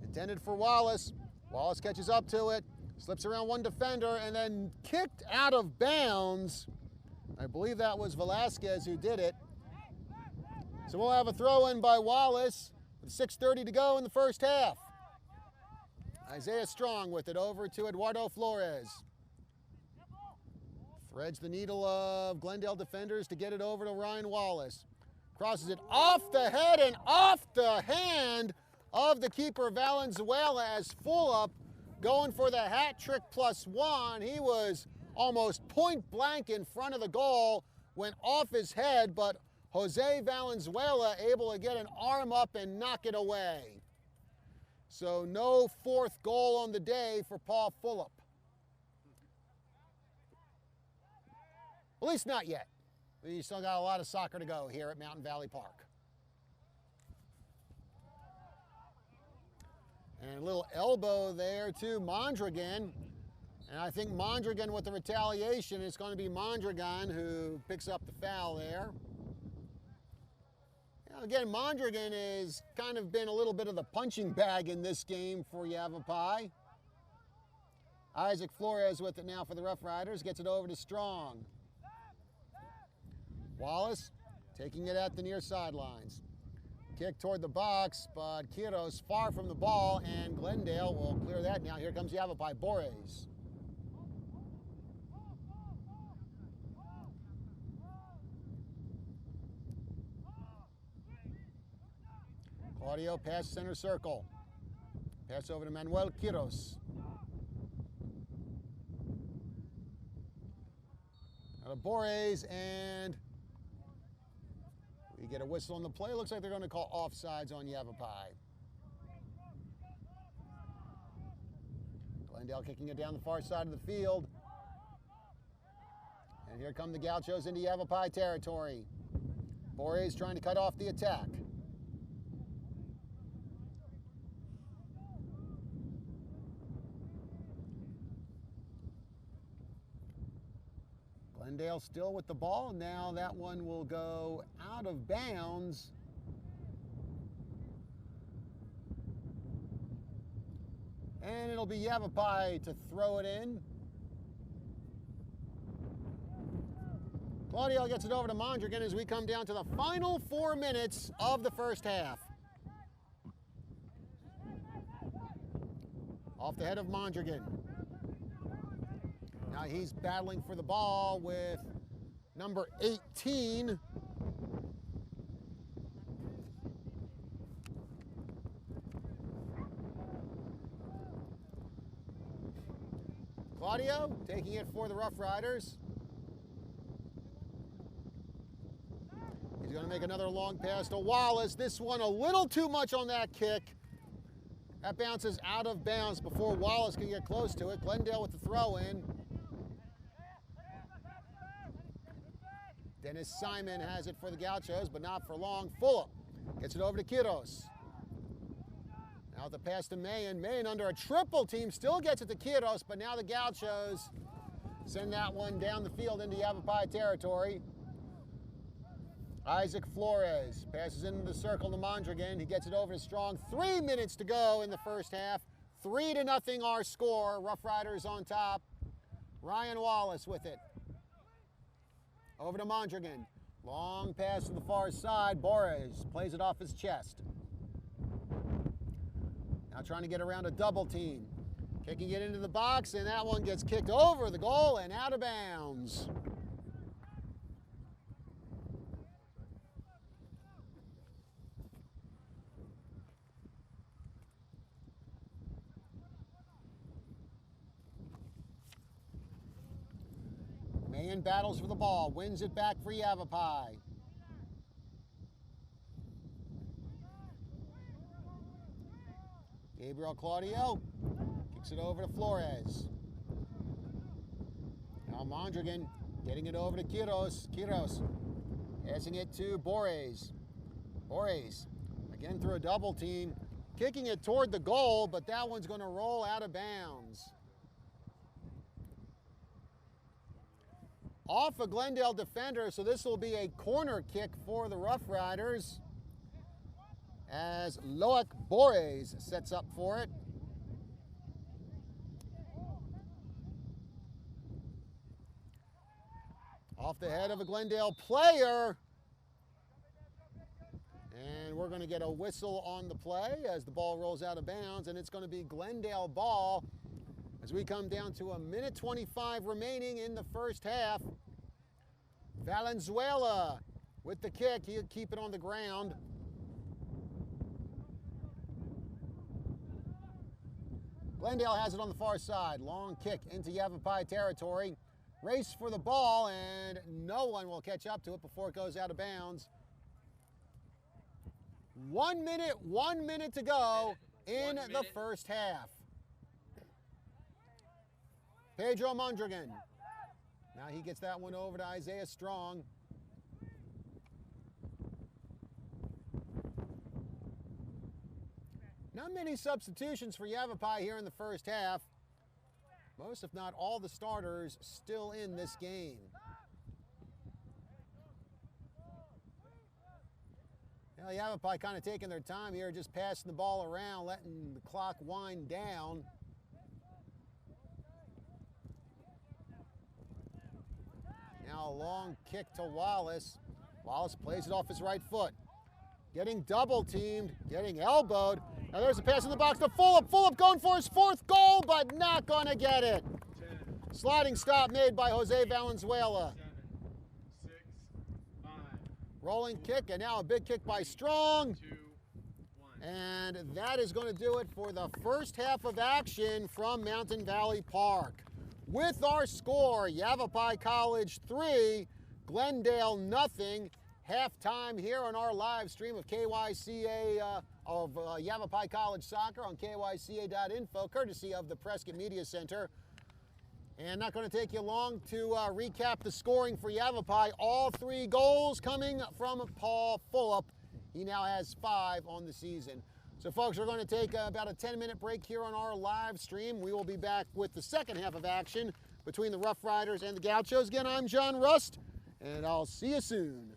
intended for Wallace. Wallace catches up to it, slips around one defender, and then kicked out of bounds. I believe that was Velasquez who did it. So we'll have a throw-in by Wallace with 6:30 to go in the first half. Isaiah Strong with it over to Eduardo Flores. Threads the needle of Glendale defenders to get it over to Ryan Wallace. Crosses it off the head and off the hand of the keeper Valenzuela, as Fulop going for the hat trick +1. He was almost point blank in front of the goal, went off his head, but Jose Valenzuela able to get an arm up and knock it away. So no 4th goal on the day for Paul Fulop. At least not yet. We still got a lot of soccer to go here at Mountain Valley Park. And a little elbow there to Mondragon. And I think Mondragon with the retaliation, it's going to be Mondragon who picks up the foul there. Again, Mondragon has kind of been a little bit of the punching bag in this game for Yavapai. Isaac Flores with it now for the Rough Riders, gets it over to Strong. Wallace taking it at the near sidelines. Kick toward the box, but Quiros far from the ball, and Glendale will clear that now. Here comes Yavapai, Borges. Claudio pass center circle. Pass over to Manuel Quiros. Out of Borges, and we get a whistle on the play. Looks like they're going to call offsides on Yavapai. Glendale kicking it down the far side of the field. And here come the Gauchos into Yavapai territory. Borges trying to cut off the attack. Glendale still with the ball. Now that one will go out of bounds. And it'll be Yavapai to throw it in. Claudio gets it over to Mondragon as we come down to the final 4 minutes of the first half. Off the head of Mondragon. Now he's battling for the ball with number 18. Claudio taking it for the Rough Riders. He's going to make another long pass to Wallace. This one a little too much on that kick. That bounces out of bounds before Wallace can get close to it. Glendale with the throw in. Dennis Simon has it for the Gauchos, but not for long. Fulop gets it over to Quiros. Now the pass to Mayen. Mayen under a triple team still gets it to Quiros, but now the Gauchos send that one down the field into Yavapai territory. Isaac Flores passes into the circle to Mondragon. He gets it over to Strong. 3 minutes to go in the first half. 3-0 our score. Rough Riders on top. Ryan Wallace with it. Over to Mondragon. Long pass to the far side. Borges plays it off his chest. Now trying to get around a double team. Kicking it into the box, and that one gets kicked over the goal and out of bounds. Mayen battles for the ball, wins it back for Yavapai. Gabriel Claudio kicks it over to Flores. Now Mondragon getting it over to Quiros. Quiros passing it to Borges. Borges again through a double team, kicking it toward the goal, but that one's going to roll out of bounds. Off a Glendale defender, so this will be a corner kick for the Rough Riders as Loic Borges sets up for it. Off the head of a Glendale player. And we're going to get a whistle on the play as the ball rolls out of bounds, and it's going to be Glendale ball as we come down to 1:25 remaining in the first half. Valenzuela with the kick. He'll keep it on the ground. Glendale has it on the far side. Long kick into Yavapai territory. Race for the ball, and no one will catch up to it before it goes out of bounds. 1 minute to go in the first half. Pedro Mondragon. Now he gets that one over to Isaiah Strong. Not many substitutions for Yavapai here in the first half. Most, if not all, the starters still in this game. Now Yavapai kind of taking their time here, just passing the ball around, letting the clock wind down. Now a long kick to Wallace. Wallace plays it off his right foot. Getting double teamed, getting elbowed. Now there's a pass in the box to Fulop. Fulop going for his fourth goal, but not going to get it. 10, Sliding stop made by Jose Valenzuela. 7, 6, 5, Rolling kick, and now a big kick by Strong. 2, 1. And that is going to do it for the first half of action from Mountain Valley Park. with our score, Yavapai College 3, Glendale nothing. Halftime here on our live stream of KYCA of Yavapai College Soccer on KYCA.info, courtesy of the Prescott Media Center. And not going to take you long to recap the scoring for Yavapai. All 3 goals coming from Paul Fulop. He now has 5 on the season. So folks, we're going to take about a 10-minute break here on our live stream. We will be back with the second half of action between the Rough Riders and the Gauchos. Again, I'm John Rust, and I'll see you soon.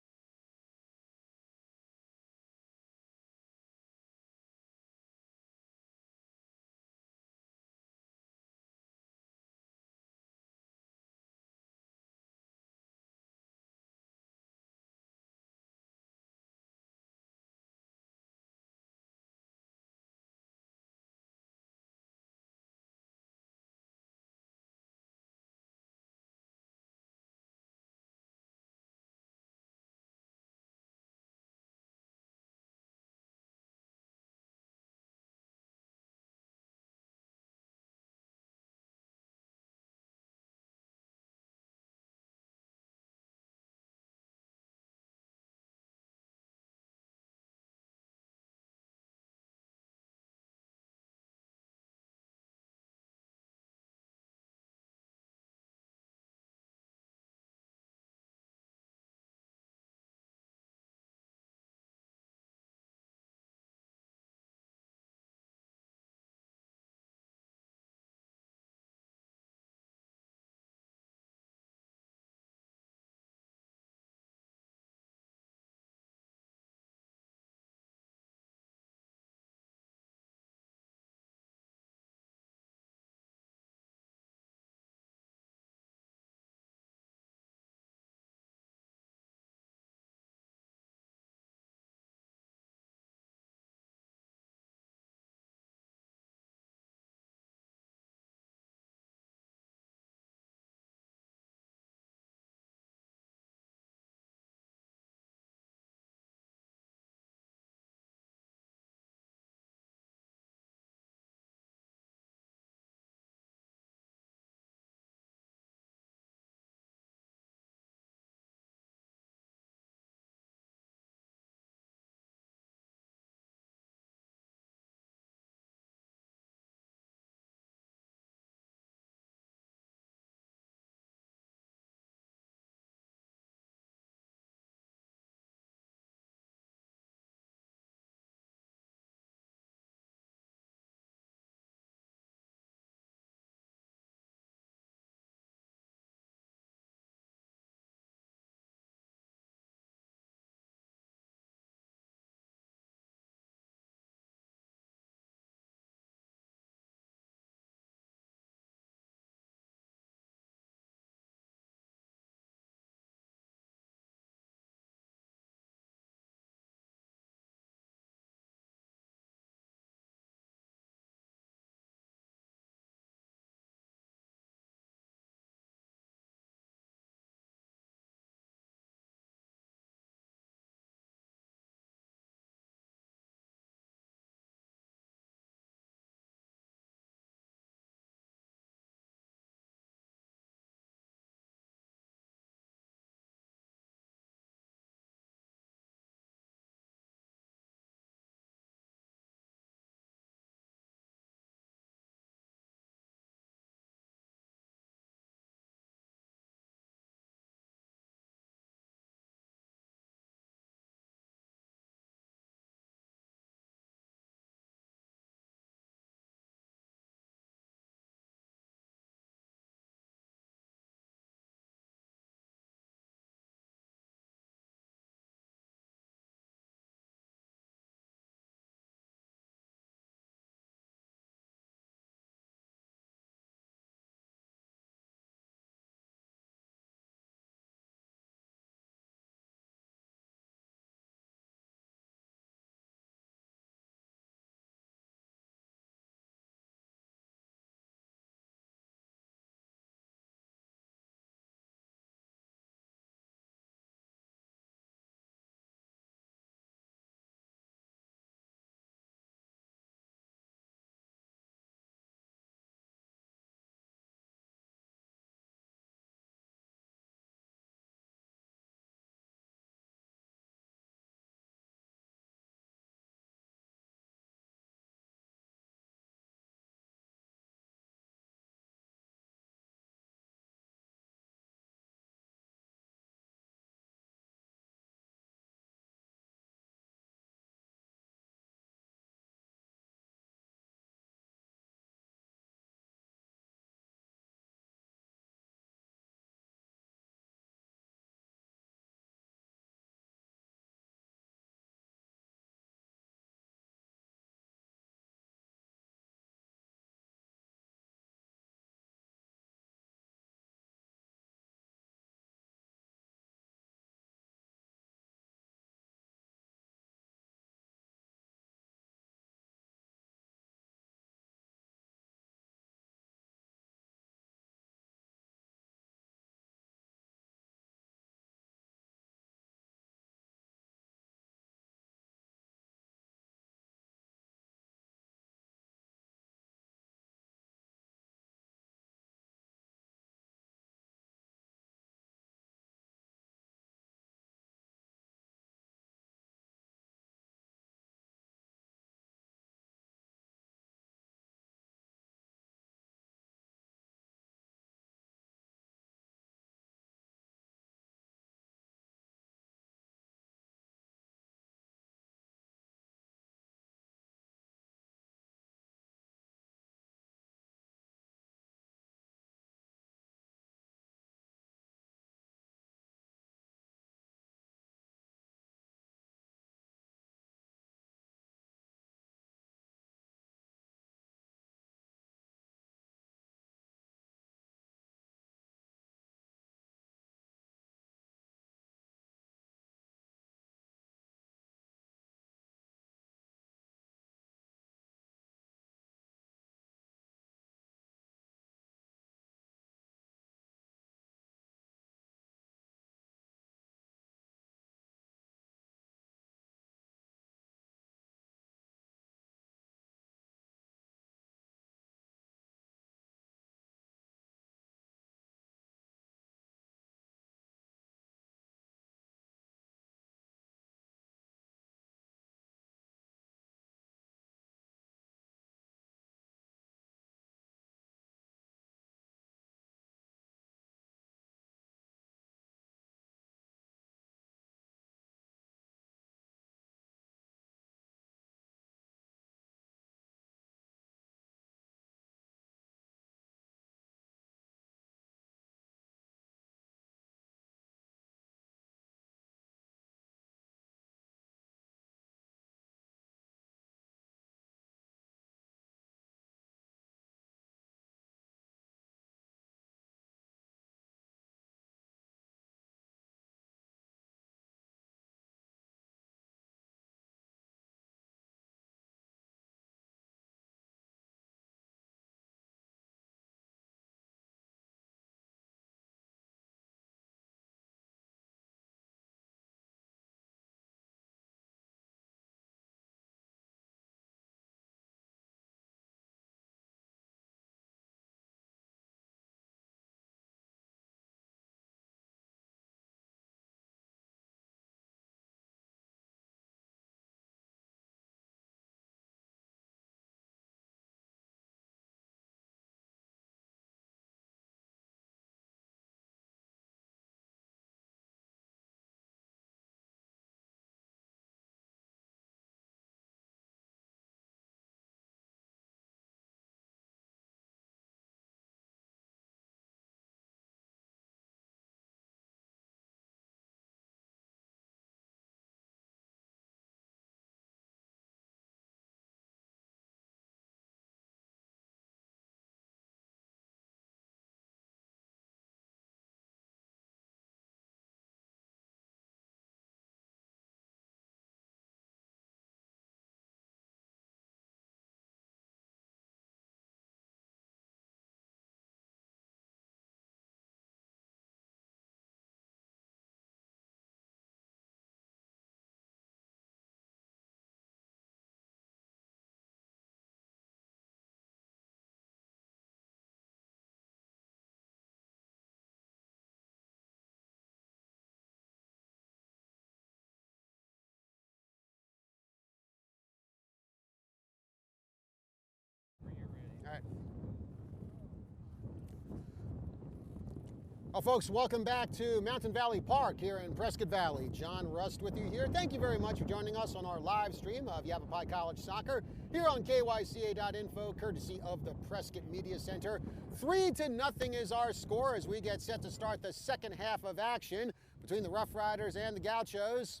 Well, folks, welcome back to Mountain Valley Park here in Prescott Valley. John Rust with you here. Thank you very much for joining us on our live stream of Yavapai College Soccer here on kyca.info, courtesy of the Prescott Media Center. 3-0 is our score as we get set to start the second half of action between the Rough Riders and the Gauchos.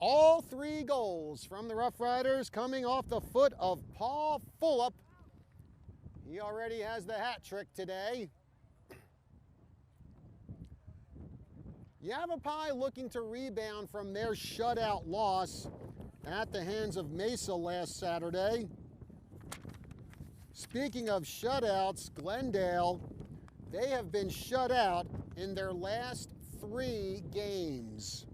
All 3 goals from the Rough Riders coming off the foot of Paul Fulop. He already has the hat trick today. Yavapai looking to rebound from their shutout loss at the hands of Mesa last Saturday. Speaking of shutouts, Glendale, they have been shut out in their last 3 games.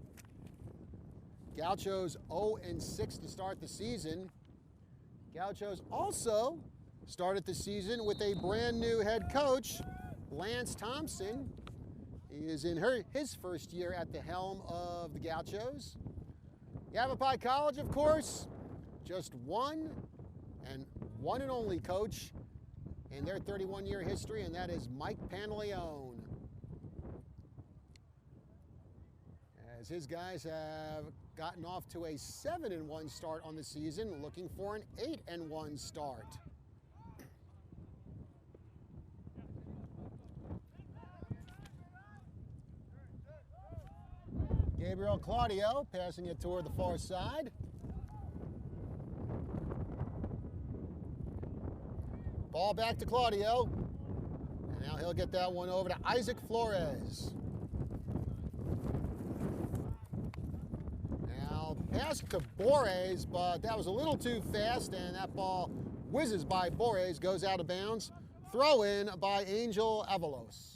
Gauchos 0-6 to start the season. Gauchos also started the season with a brand new head coach, Lance Thompson. He is in his first year at the helm of the Gauchos. Yavapai College, of course, just one and only coach in their 31-year history, and that is Mike Pantaleone. As his guys have gotten off to a 7-1 start on the season, looking for an 8-1 start. Gabriel Claudio passing it toward the far side. Ball back to Claudio. And now he'll get that one over to Isaac Flores. Now pass to Borges, but that was a little too fast, and that ball whizzes by Borges, goes out of bounds. Throw in by Angel Avalos.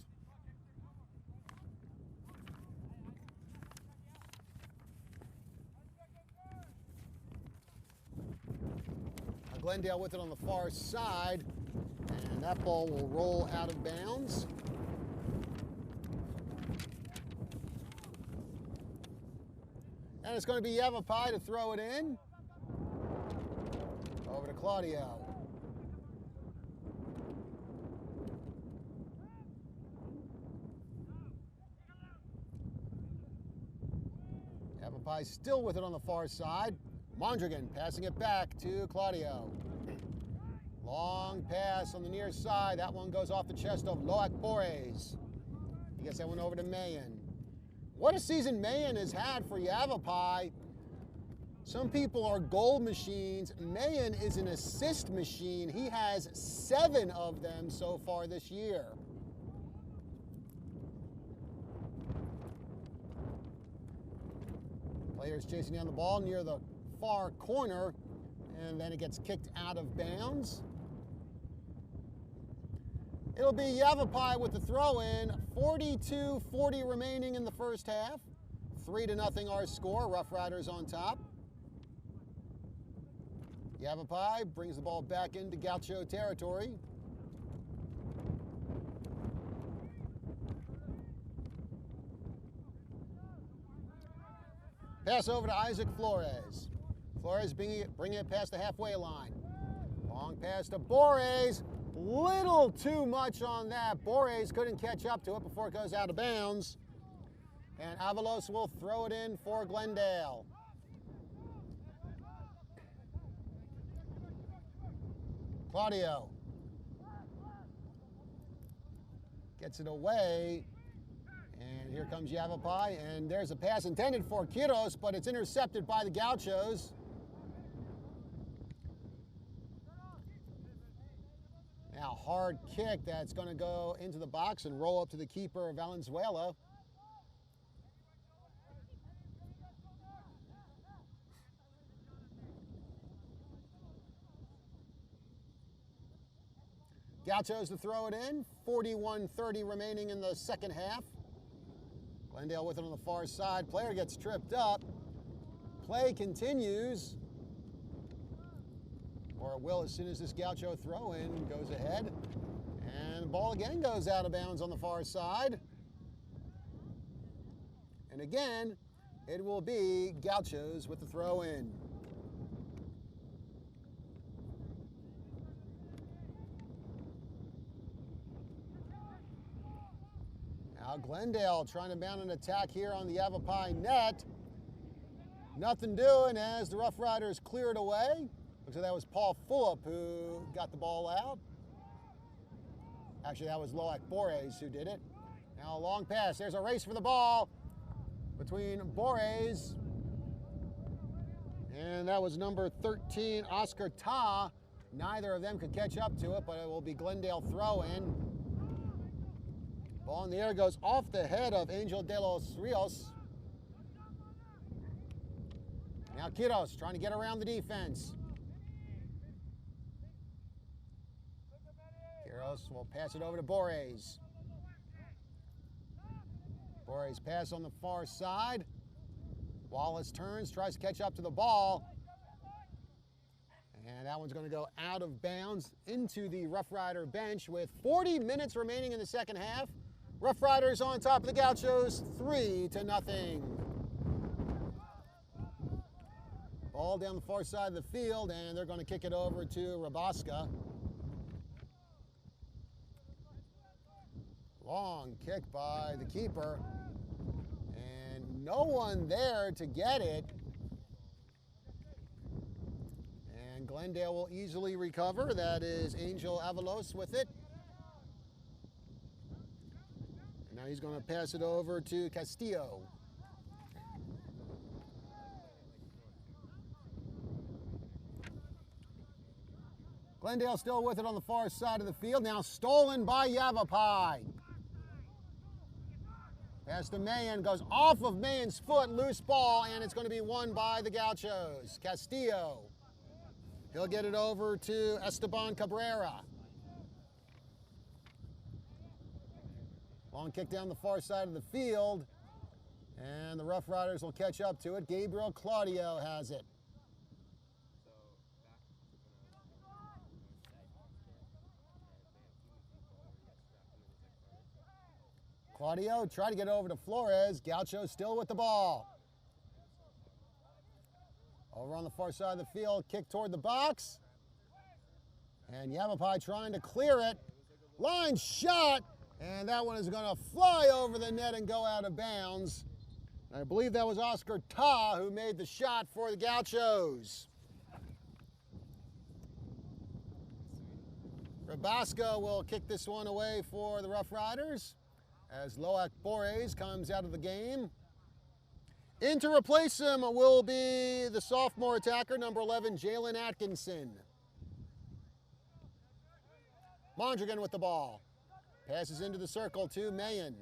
Glendale with it on the far side, and that ball will roll out of bounds. And it's going to be Yavapai to throw it in. Over to Claudio. Yavapai still with it on the far side. Mondragon passing it back to Claudio. Long pass on the near side. That one goes off the chest of Loac Borges. He gets that one over to Mayen. What a season Mayen has had for Yavapai. Some people are goal machines. Mayen is an assist machine. He has 7 of them so far this year. Players chasing down the ball near the far corner, and then it gets kicked out of bounds. It'll be Yavapai with the throw-in. 42-40 remaining in the first half. 3-0 our score. Rough Riders on top. Yavapai brings the ball back into Gaucho territory. Pass over to Isaac Flores. Flores bringing it past the halfway line. Long pass to Borges. Little too much on that. Borges couldn't catch up to it before it goes out of bounds. And Avalos will throw it in for Glendale. Claudio gets it away. And here comes Yavapai. And there's a pass intended for Quiros, but it's intercepted by the Gauchos. Now, hard kick that's going to go into the box and roll up to the keeper, Valenzuela. Gauchos to throw it in. 41-30 remaining in the second half. Glendale with it on the far side. Player gets tripped up. Play continues. Or it will as soon as this Gaucho throw-in goes ahead. And the ball again goes out of bounds on the far side. And again, it will be Gauchos with the throw-in. Now Glendale trying to mount an attack here on the Yavapai net. Nothing doing as the Rough Riders clear it away. Looks like that was Paul Fulop who got the ball out. Actually, that was Loak Bores who did it. Now a long pass. There's a race for the ball between Bores. And that was number 13, Oscar Ta. Neither of them could catch up to it, but it will be Glendale throw-in. Ball in the air goes off the head of Angel de los Rios. Now Quiros trying to get around the defense. Quiros will pass it over to Bores. Bores pass on the far side. Wallace turns, tries to catch up to the ball. And that one's going to go out of bounds into the Rough Rider bench with 40 minutes remaining in the second half. Rough Riders on top of the Gauchos, 3-0. Ball down the far side of the field, and they're going to kick it over to Rabasca. Long kick by the keeper. And no one there to get it. And Glendale will easily recover. That is Angel Avalos with it. And now he's going to pass it over to Castillo. Glendale still with it on the far side of the field. Now stolen by Yavapai. Pass to Mayan, goes off of Mayan's foot, loose ball, and it's going to be won by the Gauchos. Castillo. He'll get it over to Esteban Cabrera. Long kick down the far side of the field, and the Rough Riders will catch up to it. Gabriel Claudio has it. Claudio tried to get over to Flores. Gaucho still with the ball. Over on the far side of the field, kick toward the box. And Yavapai trying to clear it. Line shot, and that one is going to fly over the net and go out of bounds. I believe that was Oscar Ta who made the shot for the Gauchos. Rabasca will kick this one away for the Rough Riders as Loak Bores comes out of the game. In to replace him will be the sophomore attacker, number 11, Jalen Atkinson. Mondragon with the ball. Passes into the circle to Mayan.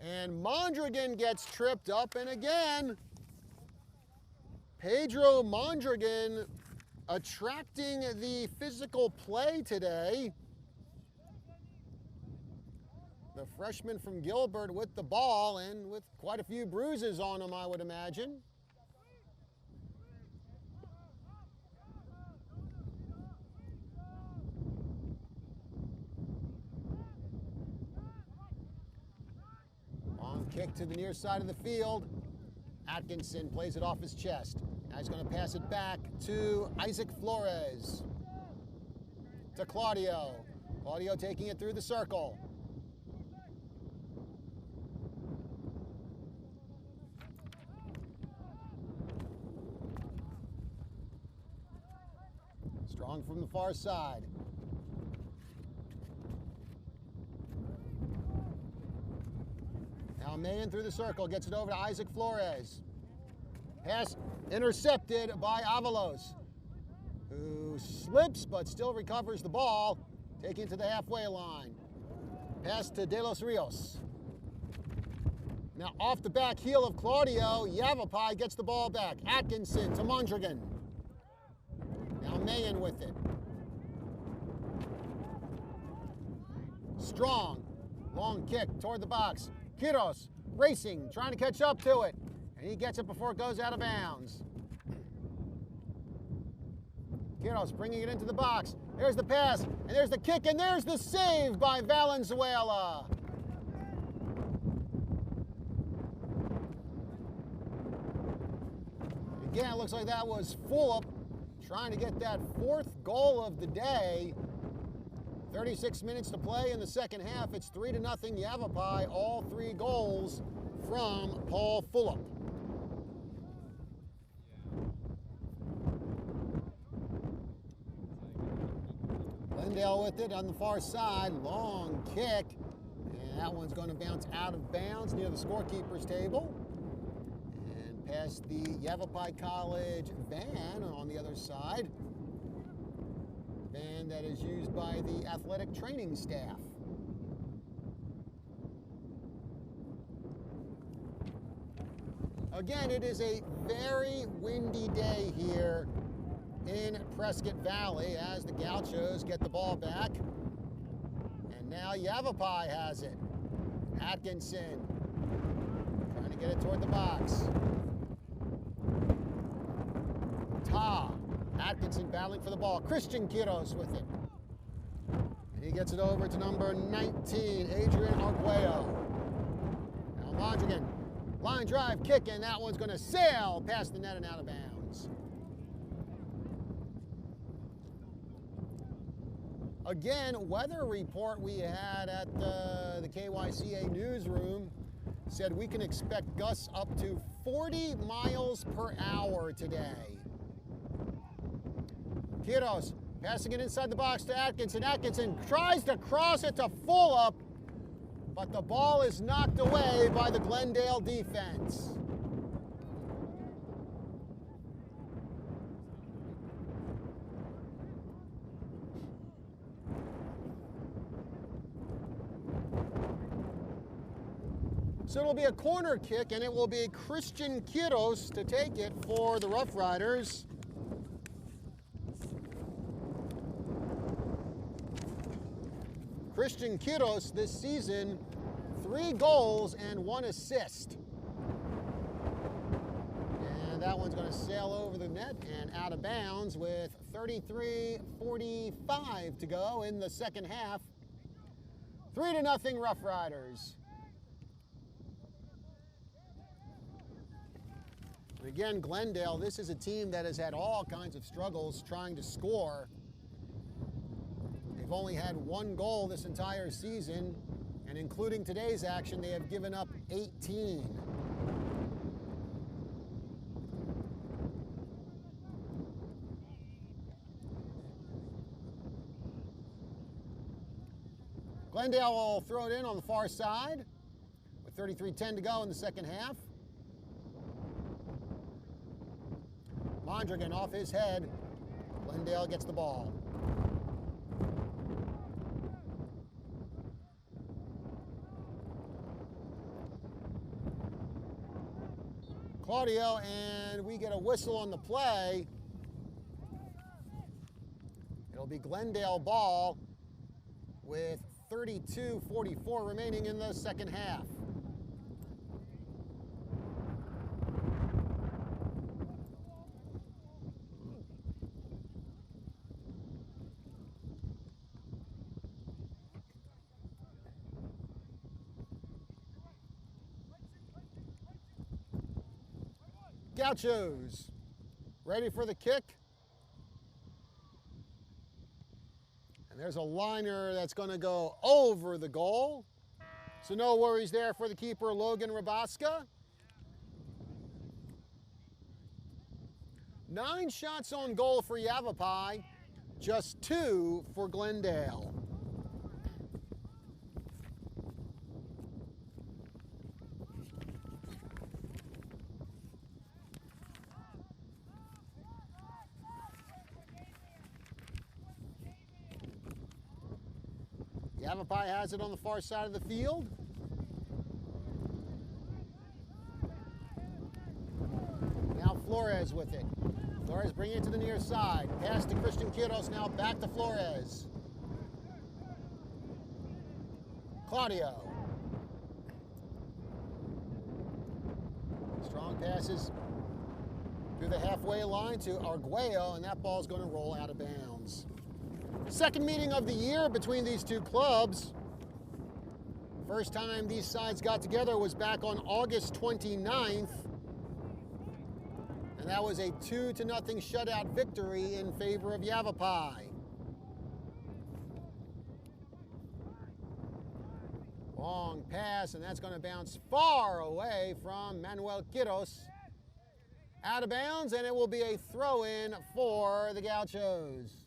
And Mondragon gets tripped up, and again, Pedro Mondragon attracting the physical play today. The freshman from Gilbert with the ball and with quite a few bruises on him, I would imagine. Long kick to the near side of the field. Atkinson plays it off his chest. Now he's going to pass it back to Isaac Flores. To Claudio. Claudio taking it through the circle. Strong from the far side. Now Mayan through the circle, gets it over to Isaac Flores. Pass intercepted by Avalos, who slips but still recovers the ball, taking it to the halfway line. Pass to De Los Rios. Now off the back heel of Claudio, Yavapai gets the ball back. Atkinson to Mondragon. Now Mayan with it. Strong. Long kick toward the box. Quiros racing, trying to catch up to it. And he gets it before it goes out of bounds. Quiros bringing it into the box. There's the pass, and there's the kick, and there's the save by Valenzuela. Again, it looks like that was Fulop trying to get that fourth goal of the day. 36 minutes to play in the second half. It's 3-0 Yavapai. All 3 goals from Paul Fulop. Glendale with it on the far side. Long kick. And that one's going to bounce out of bounds near the scorekeeper's table. And past the Yavapai College van on the other side. Van that is used by the athletic training staff. Again, it is a very windy day here in Prescott Valley as the Gauchos get the ball back. And now Yavapai has it. Atkinson trying to get it toward the box. Atkinson battling for the ball. Christian Quiros with it. And he gets it over to number 19, Adrian Arguello. Now Mondrigan, line drive kick, and that one's going to sail past the net and out of bounds. Again, weather report we had at the KYCA newsroom said we can expect gusts up to 40 miles per hour today. Quiros passing it inside the box to Atkinson. Atkinson tries to cross it to Fulop, but the ball is knocked away by the Glendale defense. So it'll be a corner kick, and it will be Christian Quiros to take it for the Rough Riders. Christian Quiros this season, 3 goals and 1 assist. And that one's going to sail over the net and out of bounds with 33:45 to go in the second half. 3-0 Rough Riders. And again, Glendale, this is a team that has had all kinds of struggles trying to score. They've only had 1 goal this entire season, and including today's action, they have given up 18. Glendale will throw it in on the far side with 33:10 to go in the second half. Mondrigan off his head. Glendale gets the ball. Claudio, and we get a whistle on the play. It'll be Glendale ball with 32:44 remaining in the second half. Gauchos ready for the kick. And there's a liner that's going to go over the goal. So no worries there for the keeper, Logan Rabaska. 9 shots on goal for Yavapai, just 2 for Glendale. Yavapai has it on the far side of the field. Now Flores with it. Flores bringing it to the near side. Pass to Christian Quiros, now back to Flores. Claudio. Strong passes through the halfway line to Arguello, and that ball's going to roll out of bounds. Second meeting of the year between these two clubs. First time these sides got together was back on August 29th. And that was a 2-0 shutout victory in favor of Yavapai. Long pass, and that's going to bounce far away from Manuel Quiros. Out of bounds, and it will be a throw-in for the Gauchos.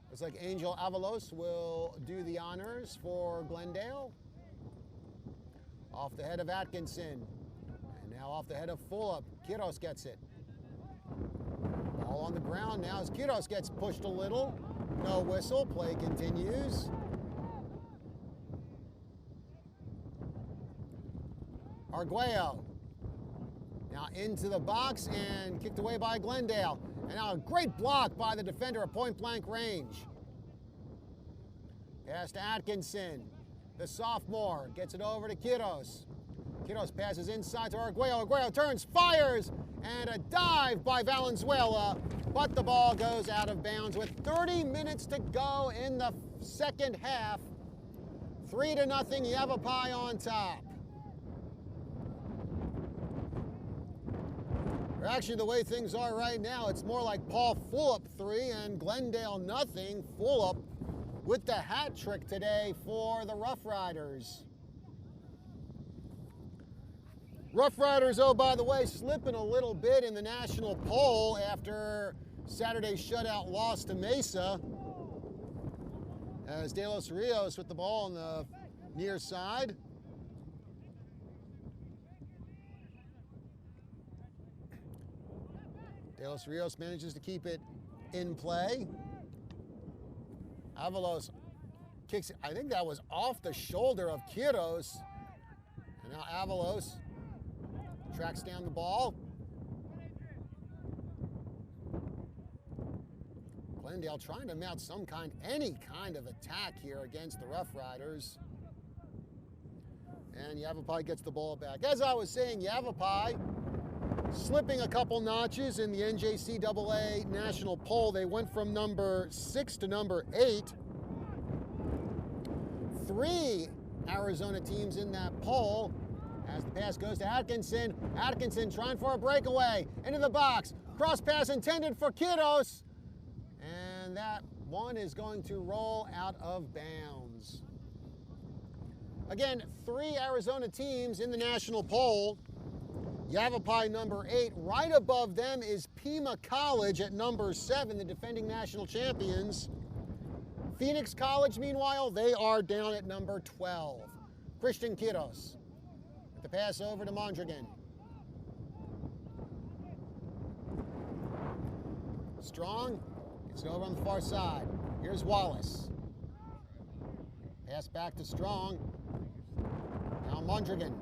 Looks like Angel Avalos will do the honors for Glendale. Off the head of Atkinson. And now off the head of Fulop. Quiros gets it. Ball on the ground now as Quiros gets pushed a little. No whistle. Play continues. Arguello. Now into the box and kicked away by Glendale. And now a great block by the defender at point-blank range. Pass to Atkinson. The sophomore gets it over to Quiros. Quiros passes inside to Arguello. Arguello turns, fires, and a dive by Valenzuela. But the ball goes out of bounds with 30 minutes to go in the second half. 3-0, Yavapai on top. Actually, the way things are right now, it's more like Paul Fulop 3 and Glendale nothing. Fulop with the hat trick today for the Rough Riders. Rough Riders, oh, by the way, slipping a little bit in the national poll after Saturday's shutout loss to Mesa. As De Los Rios with the ball on the near side. De Los Rios manages to keep it in play. Avalos kicks it. I think that was off the shoulder of Quiros. And now Avalos tracks down the ball. Glendale trying to mount any kind of attack here against the Rough Riders. And Yavapai gets the ball back. As I was saying, Yavapai slipping a couple notches in the NJCAA national poll. They went from number 6 to number 8. 3 Arizona teams in that poll. As the pass goes to Atkinson. Atkinson trying for a breakaway. Into the box. Cross pass intended for Quiros. And that one is going to roll out of bounds. Again, 3 Arizona teams in the national poll. Yavapai number 8. Right above them is Pima College at number 7, the defending national champions. Phoenix College, meanwhile, they are down at number 12. Christian Quiros with the pass over to Mondragon. Strong gets it over on the far side. Here's Wallace. Pass back to Strong. Now Mondragon.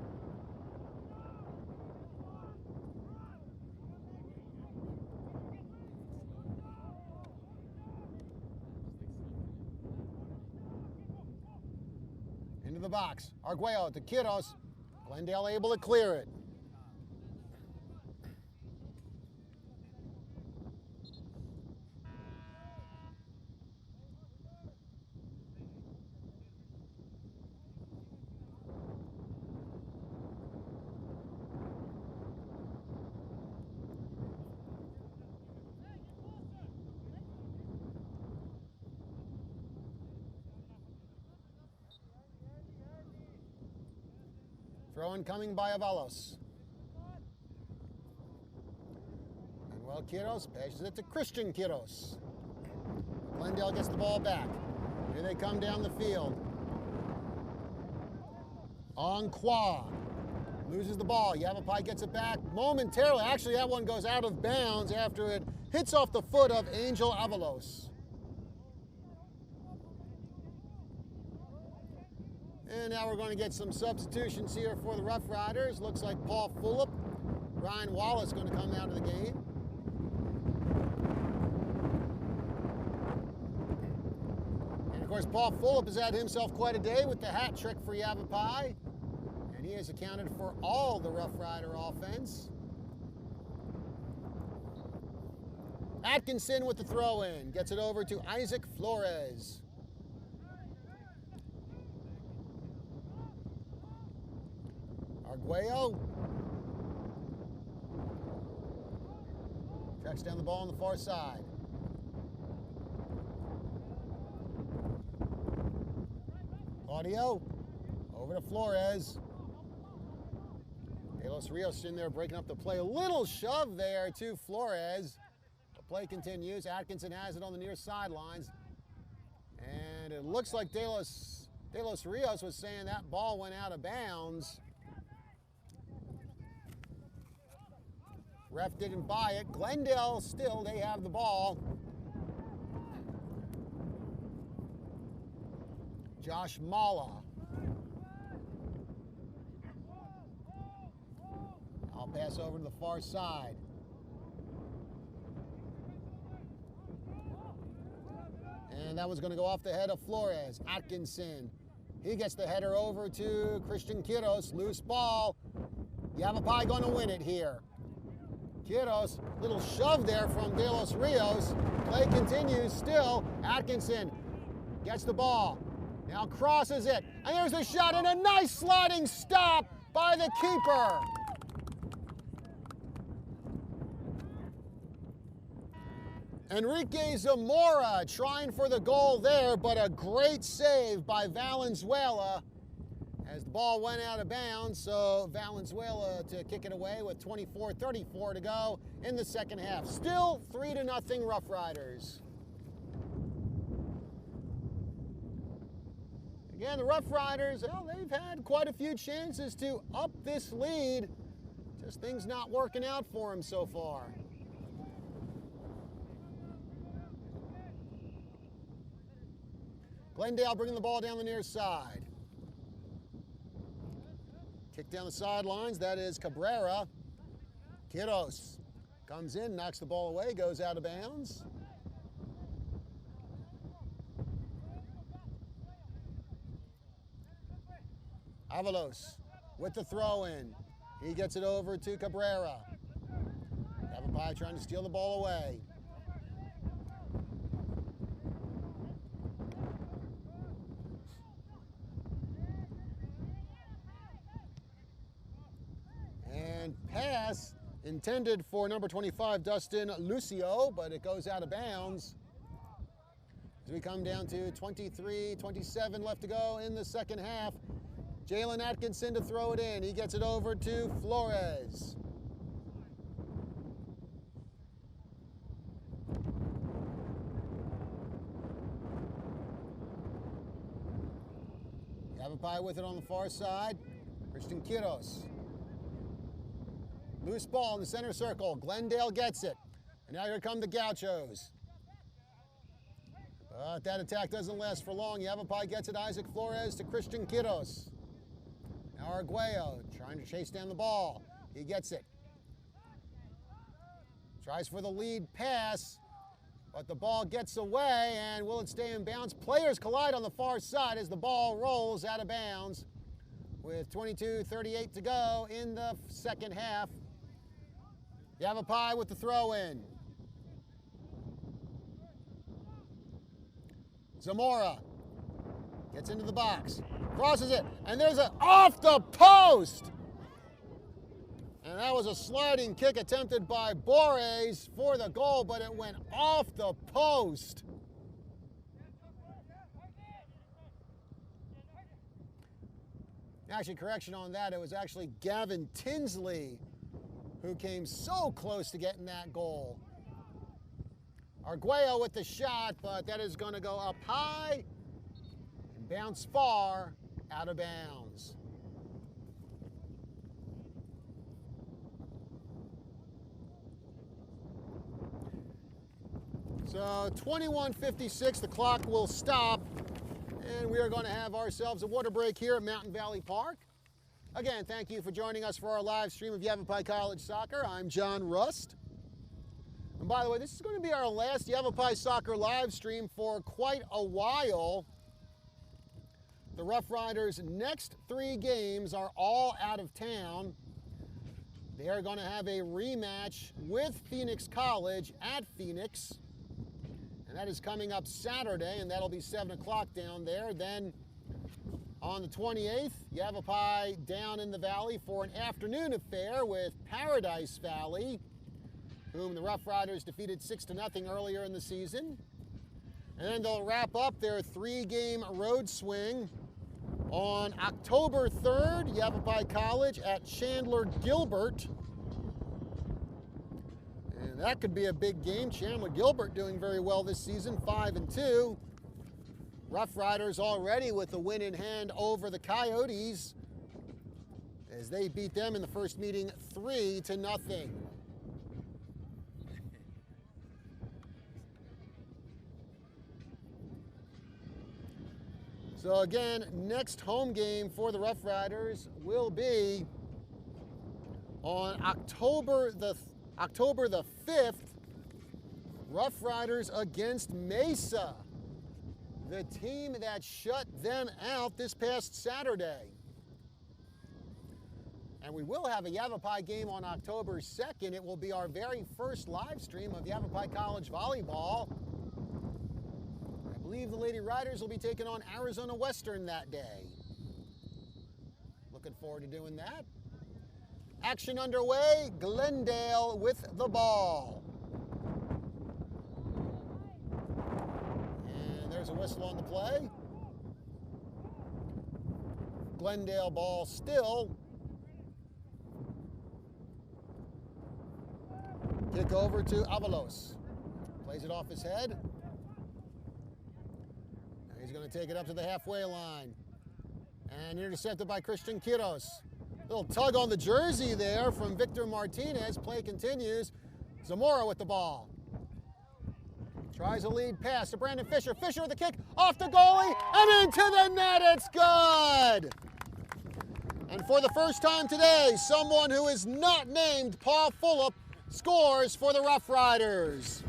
Into the box. Arguello to Quiros. Glendale able to clear it. Throw-in coming by Avalos. Manuel Quiros passes it to Christian Quiros. Glendale gets the ball back. Here they come down the field. Enqua loses the ball. Yavapai gets it back momentarily. Actually, that one goes out of bounds after it hits off the foot of Angel Avalos. And now we're going to get some substitutions here for the Rough Riders. Looks like Paul Fulop, Ryan Wallace going to come out of the game. And of course, Paul Fulop has had himself quite a day with the hat trick for Yavapai. And he has accounted for all the Rough Rider offense. Atkinson with the throw-in. Gets it over to Isaac Flores. Arguello tracks down the ball on the far side. Claudio over to Flores. De Los Rios in there breaking up the play. A little shove there to Flores. The play continues. Atkinson has it on the near sidelines. And it looks like De Los Rios was saying that ball went out of bounds. Ref didn't buy it. Glendale still, they have the ball. Josh Mala. I'll pass over to the far side. And that was going to go off the head of Flores. Atkinson. He gets the header over to Christian Quiros. Loose ball. Yavapai going to win it here. Quiros, little shove there from De Los Rios. Play continues still. Atkinson gets the ball. Now crosses it. And there's the shot and a nice sliding stop by the keeper. Enrique Zamora trying for the goal there, but a great save by Valenzuela as the ball went out of bounds. So Valenzuela to kick it away with 24:34 to go in the second half. Still 3-0 Rough Riders. Again, the Rough Riders, well, they've had quite a few chances to up this lead. Just things not working out for them so far. Glendale bringing the ball down the near side. Kick down the sidelines, that is Cabrera. Quiros comes in, knocks the ball away, goes out of bounds. Avalos with the throw-in. He gets it over to Cabrera. Yavapai trying to steal the ball away. And pass intended for number 25, Dustin Lucio, but it goes out of bounds. As we come down to 23-27 left to go in the second half. Jalen Atkinson to throw it in. He gets it over to Flores. Yavapai with it on the far side. Christian Quiros. Loose ball in the center circle. Glendale gets it. And now here come the Gauchos. But that attack doesn't last for long. Yavapai gets it. Isaac Flores to Christian Quiros. Now Arguello trying to chase down the ball. He gets it. Tries for the lead pass, but the ball gets away, and will it stay in bounds? Players collide on the far side as the ball rolls out of bounds with 22:38 to go in the second half. Yavapai with the throw-in. Zamora gets into the box, crosses it, and there's an off the post! And that was a sliding kick attempted by Borges for the goal, but it went off the post. Actually, correction on that, it was actually Gavin Tinsley who came so close to getting that goal. Arguello with the shot, but that is going to go up high and bounce far out of bounds. So 21:56, the clock will stop, and we are going to have ourselves a water break here at Mountain Valley Park. Again, thank you for joining us for our live stream of Yavapai College Soccer. I'm John Rust. And by the way, this is going to be our last Yavapai Soccer live stream for quite a while. The Rough Riders' next 3 games are all out of town. They are going to have a rematch with Phoenix College at Phoenix. And that is coming up Saturday, and that'll be 7 o'clock down there. Then on the 28th, Yavapai down in the valley for an afternoon affair with Paradise Valley, whom the Rough Riders defeated 6-0 earlier in the season. And then they'll wrap up their 3-game road swing On October 3rd, Yavapai College at Chandler Gilbert. And that could be a big game. Chandler Gilbert doing very well this season, 5-2. Rough Riders already with a win in hand over the Coyotes as they beat them in the first meeting 3-0. So again, next home game for the Rough Riders will be on October the 5th. Rough Riders against Mesa, the team that shut them out this past Saturday. And we will have a Yavapai game on October 2nd. It will be our very first live stream of Yavapai College volleyball. I believe the Lady Riders will be taking on Arizona Western that day. Looking forward to doing that. Action underway, Glendale with the ball. And there's a whistle on the play. Glendale ball still. Kick over to Avalos. Plays it off his head. Now he's going to take it up to the halfway line. And intercepted by Christian Quiros. Little tug on the jersey there from Victor Martinez. Play continues. Zamora with the ball. Tries a lead pass to Brandon Fisher. Fisher with the kick off the goalie and into the net. It's good. And for the first time today, someone who is not named Paul Fulop scores for the Rough Riders.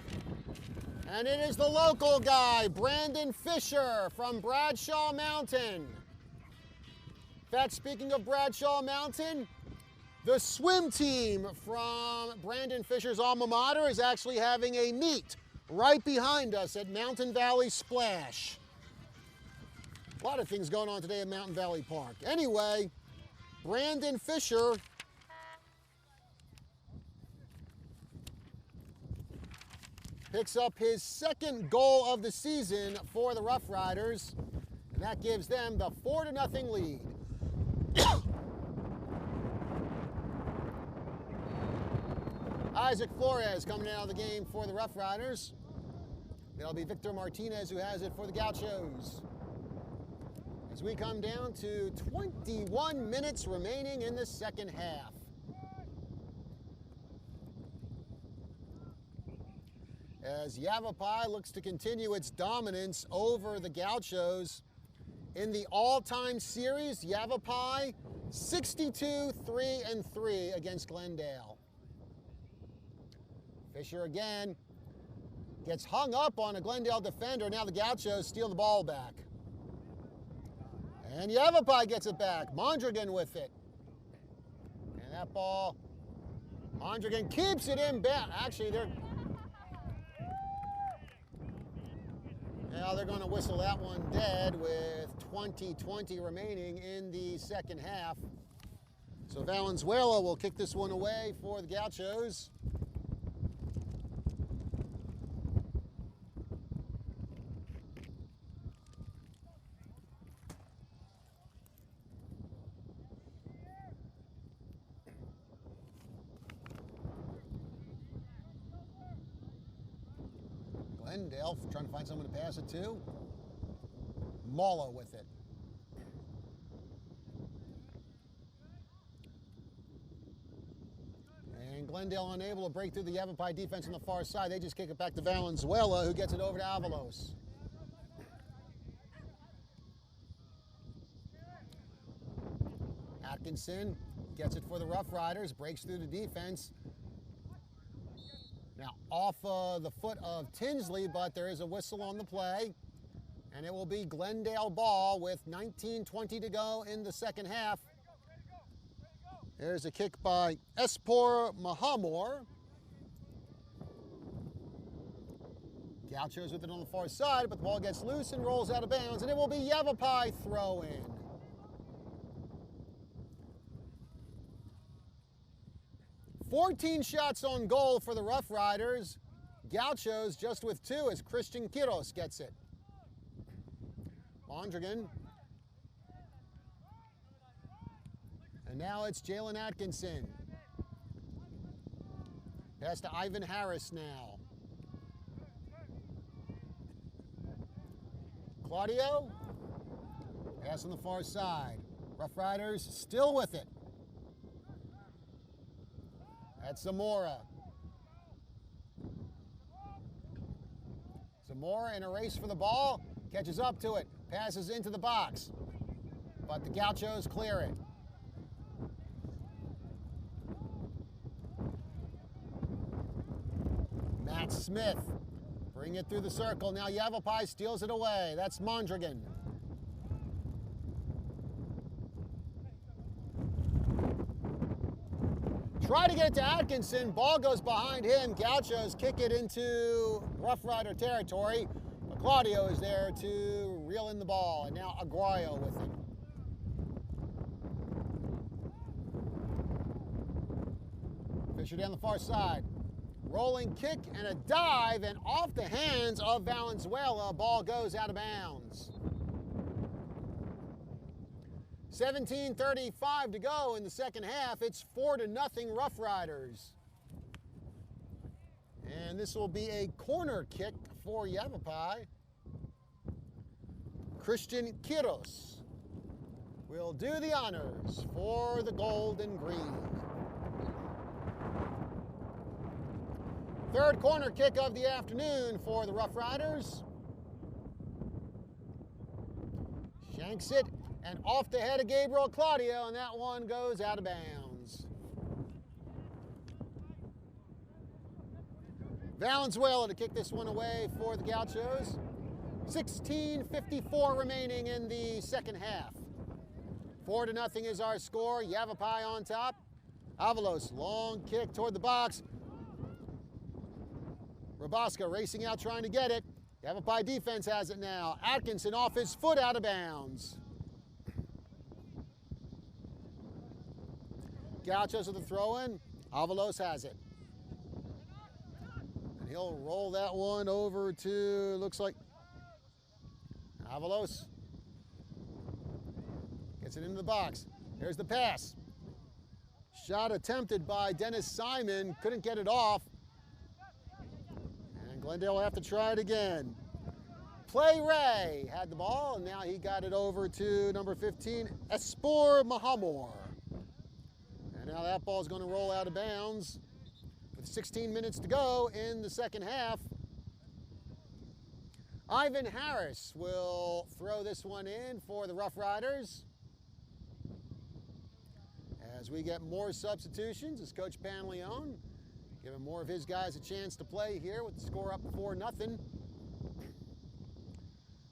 And it is the local guy, Brandon Fisher from Bradshaw Mountain. In fact, speaking of Bradshaw Mountain, the swim team from Brandon Fisher's alma mater is actually having a meet right behind us at Mountain Valley Splash. A lot of things going on today at Mountain Valley Park. Anyway, Brandon Fisher picks up his second goal of the season for the Rough Riders, and that gives them the 4-0 lead. Isaac Flores coming out of the game for the Rough Riders. It'll be Victor Martinez who has it for the Gauchos. As we come down to 21 minutes remaining in the second half. As Yavapai looks to continue its dominance over the Gauchos. In the all-time series, Yavapai 62-3-3 against Glendale. Fisher again gets hung up on a Glendale defender. Now the Gauchos steal the ball back. And Yavapai gets it back. Mondragon with it. And that ball, Mondragon keeps it in back. Actually, now they're going to whistle that one dead with 20-20 remaining in the second half. So Valenzuela will kick this one away for the Gauchos. Glendale trying to find someone to pass it to. Mala with it. And Glendale unable to break through the Yavapai defense on the far side. They just kick it back to Valenzuela, who gets it over to Avalos. Atkinson gets it for the Rough Riders, breaks through the defense. Now off the foot of Tinsley, but there is a whistle on the play. And it will be Glendale ball with 19:20 to go in the second half. There's a kick by Espor Mahamor. Gauchos with it on the far side, but the ball gets loose and rolls out of bounds, and it will be Yavapai throw-in. "14 shots on goal for the Rough Riders. Gauchos just with 2 as Christian Quiros gets it. Mondragon And now it's Jalen Atkinson. Pass to Ivan Harris now. Claudio. Pass on the far side. Rough Riders still with it. That's Zamora. Zamora in a race for the ball. Catches up to it. Passes into the box. But the Gauchos clear it. Matt Smith. Bring it through the circle. Now Yavapai steals it away. That's Mondragon. Try to get it to Atkinson. Ball goes behind him. Gauchos kick it into Rough Rider territory. But Claudio is there to reel in the ball. And now Aguayo with it. Fisher down the far side. Rolling kick and a dive, and off the hands of Valenzuela. Ball goes out of bounds. 17:35 to go in the second half. It's 4-0 Rough Riders. And this will be a corner kick for Yavapai. Christian Quiros will do the honors for the gold and green. Third corner kick of the afternoon for the Rough Riders. Shanks it, and off the head of Gabriel Claudio, and that one goes out of bounds. Valenzuela to kick this one away for the Gauchos. 16:54 remaining in the second half. 4-0 is our score. Yavapai on top. Avalos, long kick toward the box. Rabaska racing out trying to get it. Yavapai defense has it now. Atkinson off his foot out of bounds. Gauchos with the throw-in. Avalos has it. And he'll roll that one over to, looks like, Avalos. Gets it into the box. Here's the pass. Shot attempted by Dennis Simon. Couldn't get it off. Glendale will have to try it again. Play Ray had the ball, and now he got it over to number 15, Espor Mahamor. And now that ball is going to roll out of bounds with 16 minutes to go in the second half. Ivan Harris will throw this one in for the Rough Riders. As we get more substitutions, as Coach Panleone giving more of his guys a chance to play here with the score up 4-0.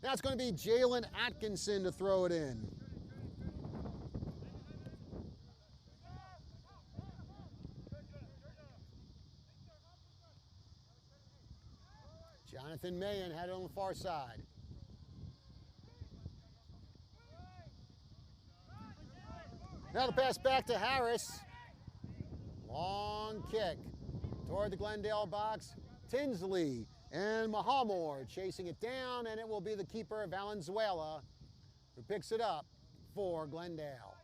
Now it's going to be Jalen Atkinson to throw it in. Jonathan Mayen had it on the far side. Now the pass back to Harris. Long kick toward the Glendale box. Tinsley and Mahamor chasing it down, and it will be the keeper, Valenzuela, who picks it up for Glendale.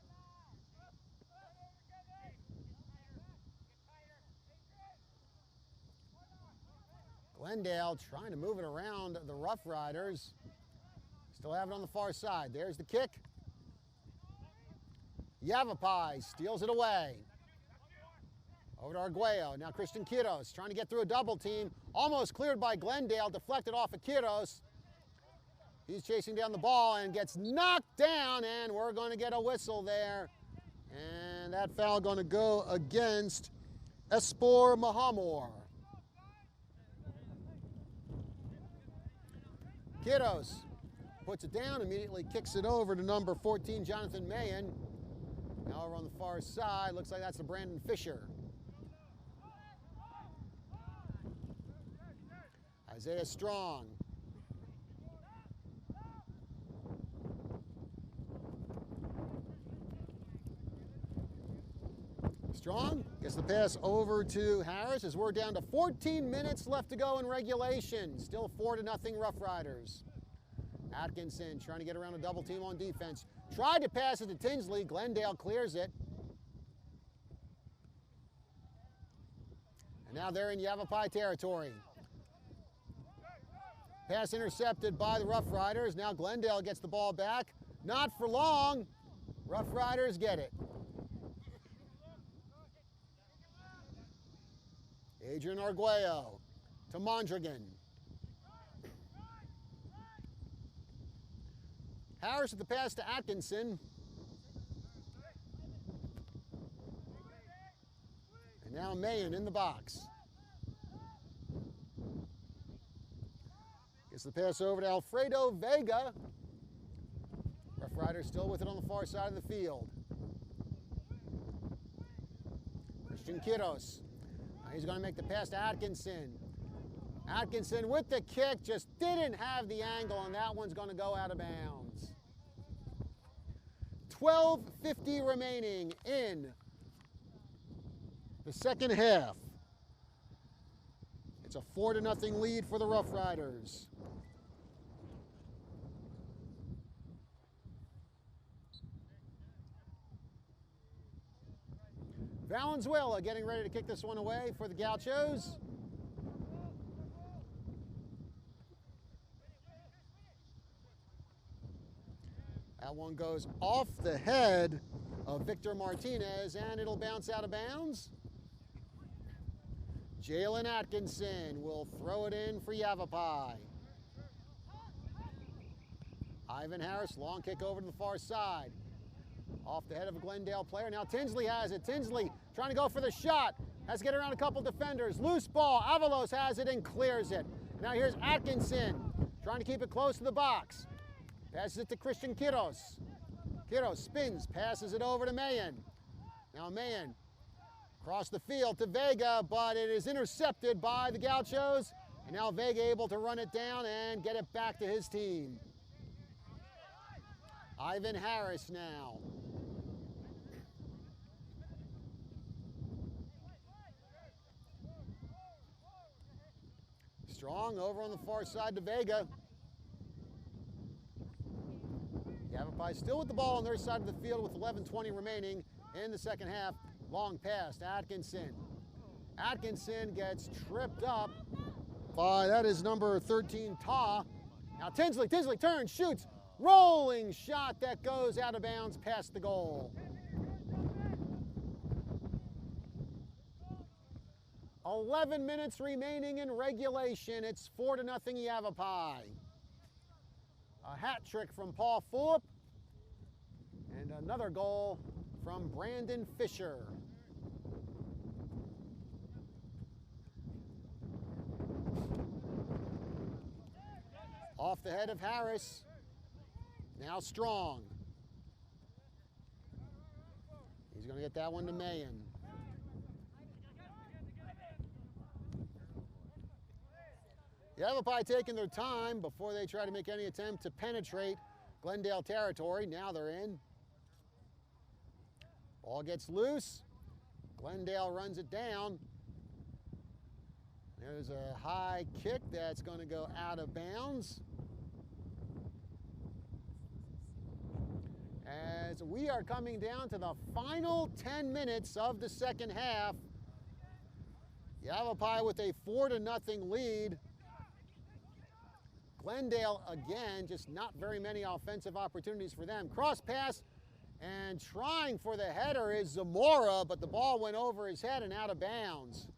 Glendale trying to move it around the Rough Riders. Still have it on the far side. There's the kick. Yavapai steals it away. Over to Arguello. Now Christian Quiros trying to get through a double team. Almost cleared by Glendale. Deflected off of Quiros. He's chasing down the ball and gets knocked down, and we're going to get a whistle there. And that foul going to go against Espor Mahamor. Quiros puts it down, immediately kicks it over to number 14, Jonathan Mayen. Now over on the far side, looks like that's the Brandon Fisher. Isaiah Strong. Strong gets the pass over to Harris as we're down to 14 minutes left to go in regulation. Still 4-0 Rough Riders. Atkinson trying to get around a double team on defense. Tried to pass it to Tinsley. Glendale clears it. And now they're in Yavapai territory. Pass intercepted by the Rough Riders. Now Glendale gets the ball back. Not for long. Rough Riders get it. Adrian Arguello to Mondragon. Harris with the pass to Atkinson. And now Mayen in the box. Gets the pass over to Alfredo Vega. Rough Riders still with it on the far side of the field. Christian Quiros. Now he's going to make the pass to Atkinson. Atkinson with the kick, just didn't have the angle, and that one's going to go out of bounds. 12:50 remaining in the second half. It's a 4-0 lead for the Rough Riders. Valenzuela getting ready to kick this one away for the Gauchos. That one goes off the head of Victor Martinez, and it'll bounce out of bounds. Jalen Atkinson will throw it in for Yavapai. Ivan Harris, long kick over to the far side. Off the head of a Glendale player. Now Tinsley has it. Tinsley trying to go for the shot. Has to get around a couple defenders. Loose ball. Avalos has it and clears it. Now here's Atkinson trying to keep it close to the box. Passes it to Christian Quiros. Quiros spins, passes it over to Mayen. Now Mayen across the field to Vega, but it is intercepted by the Gauchos. And now Vega able to run it down and get it back to his team. Ivan Harris now. Strong over on the far side to Vega. Yavapai still with the ball on their side of the field with 11:20 remaining in the second half. Long pass to Atkinson. Atkinson gets tripped up by, that is number 13, Ta. Now Tinsley turns, shoots. Rolling shot that goes out of bounds past the goal. 11 minutes remaining in regulation. It's 4-0 Yavapai. A hat trick from Paul Fulop. And another goal from Brandon Fisher. Off the head of Harris. Now Strong. He's going to get that one to Mayen. Yavapai taking their time before they try to make any attempt to penetrate Glendale territory. Now they're in. Ball gets loose. Glendale runs it down. There's a high kick that's going to go out of bounds. As we are coming down to the final 10 minutes of the second half. Yavapai with a 4-0 lead. Glendale, again, just not very many offensive opportunities for them. Cross pass, and trying for the header is Zamora, but the ball went over his head and out of bounds.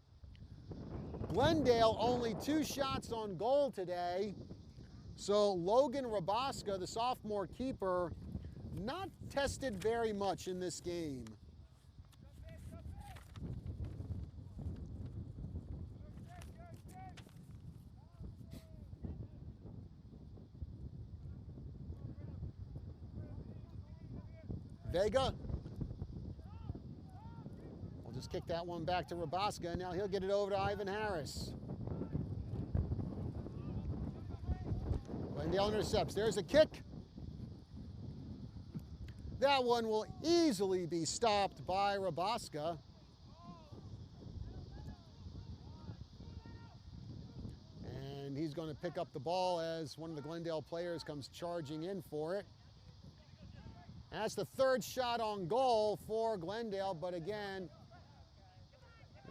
Glendale only 2 shots on goal today. So Logan Rabaska, the sophomore keeper, not tested very much in this game. Vega. We'll just kick that one back to Rabaska, and now he'll get it over to Ivan Harris. Glendale intercepts. There's a kick. That one will easily be stopped by Rabaska. And he's going to pick up the ball as one of the Glendale players comes charging in for it. That's the 3rd shot on goal for Glendale, but again,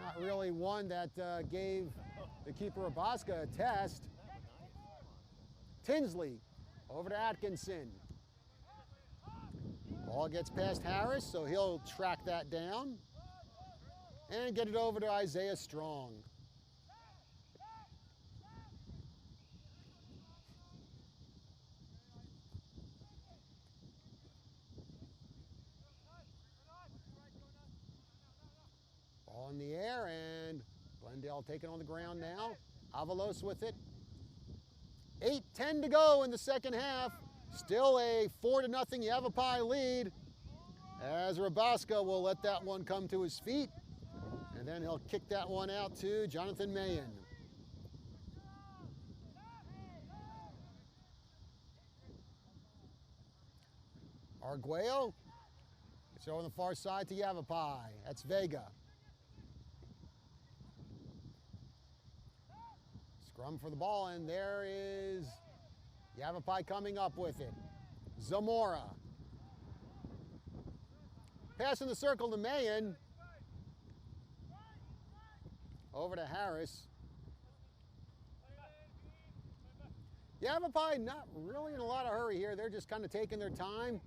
Not really one that gave the keeper of Bosca a test. Tinsley over to Atkinson. Ball gets past Harris, so he'll track that down and get it over to Isaiah Strong. Ball in the air, and Glendale taking on the ground now. Avalos with it. 8:10 to go in the second half. Still a 4-0 Yavapai lead, as Rabaska will let that one come to his feet, and then he'll kick that one out to Jonathan Mayen. Arguello, it's over on the far side to Yavapai. That's Vega. Scrum for the ball, and there is Yavapai coming up with it. Zamora. Pass in the circle to Mayen. Over to Harris. Yavapai not really in a lot of hurry here. They're just kind of taking their time,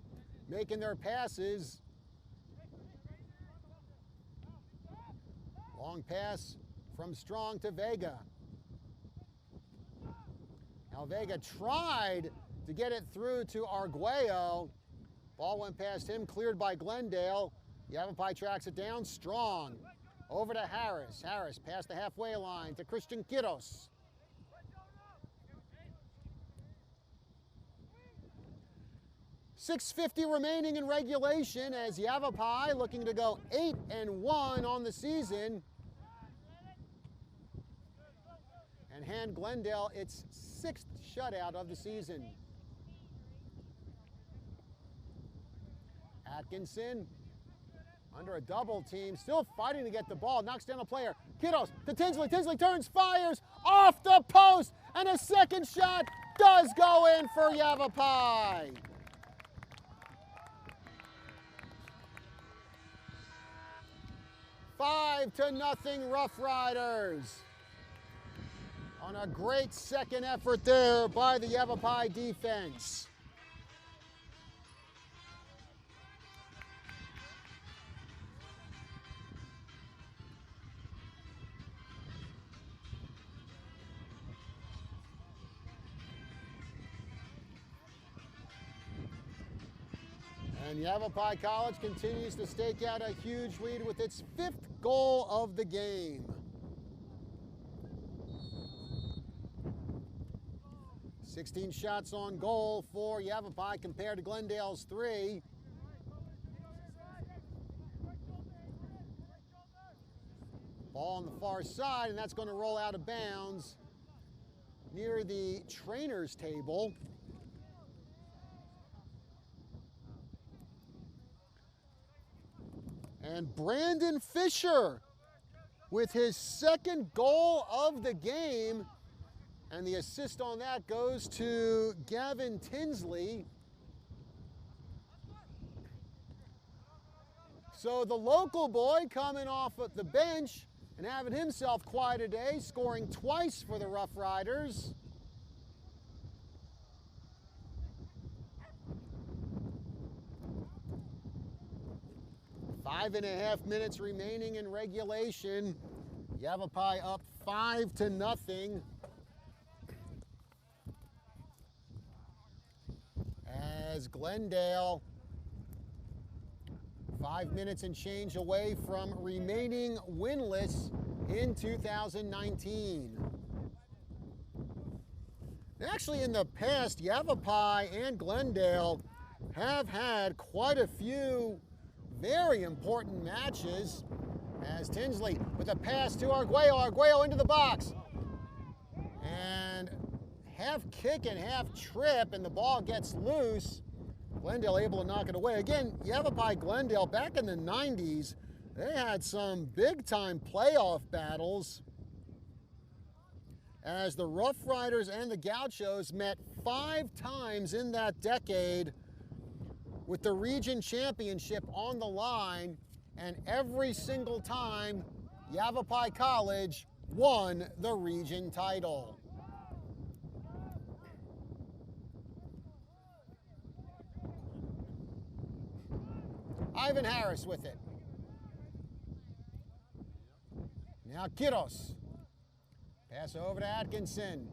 making their passes. Long pass from Strong to Vega. Now Vega tried to get it through to Arguello. Ball went past him, cleared by Glendale. Yavapai tracks it down. Strong over to Harris. Harris past the halfway line to Christian Quiros. .650 remaining in regulation, as Yavapai looking to go 8-1 on the season and hand Glendale its 6th shutout of the season. Atkinson under a double team, still fighting to get the ball, knocks down a player. Quiros to Tinsley. Tinsley turns, fires off the post, and a second shot does go in for Yavapai. Five to nothing Rough Riders. On a great second effort there by the Yavapai defense. And Yavapai College continues to stake out a huge lead with its 5th goal of the game. 16 shots on goal for Yavapai compared to Glendale's 3. Ball on the far side, and that's going to roll out of bounds near the trainer's table. And Brandon Fisher with his 2nd goal of the game. And the assist on that goes to Gavin Tinsley. So the local boy coming off at the bench and having himself quite a day, scoring twice for the Rough Riders. Five and a half minutes remaining in regulation. Yavapai up 5-0. As Glendale, 5 minutes and change away from remaining winless in 2019. Actually, in the past, Yavapai and Glendale have had quite a few very important matches, as Tinsley with a pass to Arguello. Arguello into the box. And half kick and half trip, and the ball gets loose. Glendale able to knock it away. Again, Yavapai Glendale back in the 90s, they had some big-time playoff battles as the Rough Riders and the Gauchos met 5 times in that decade with the region championship on the line, and every single time Yavapai College won the region title. Ivan Harris with it. Now Kiddos. Pass over to Atkinson.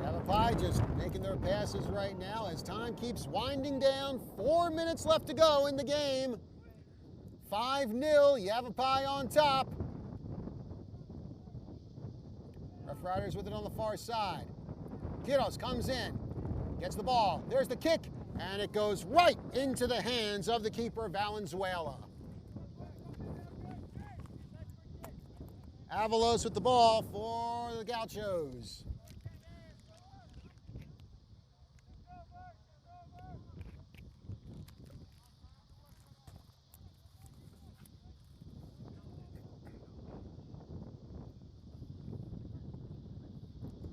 Yavapai just making their passes right now as time keeps winding down. 4 minutes left to go in the game. 5-0, Yavapai on top. Rough Riders with it on the far side. Kiddos comes in, gets the ball. There's the kick, and it goes right into the hands of the keeper, Valenzuela. Avalos with the ball for the Gauchos.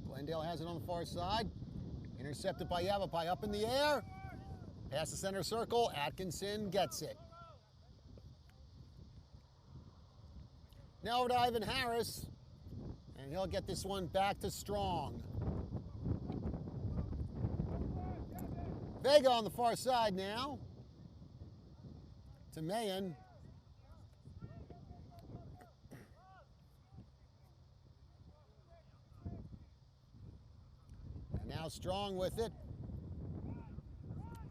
Glendale has it on the far side. Intercepted by Yavapai, up in the air. Past the center circle, Atkinson gets it. Now over to Ivan Harris, and he'll get this one back to Strong. Vega on the far side now. To Mayan. And now Strong with it.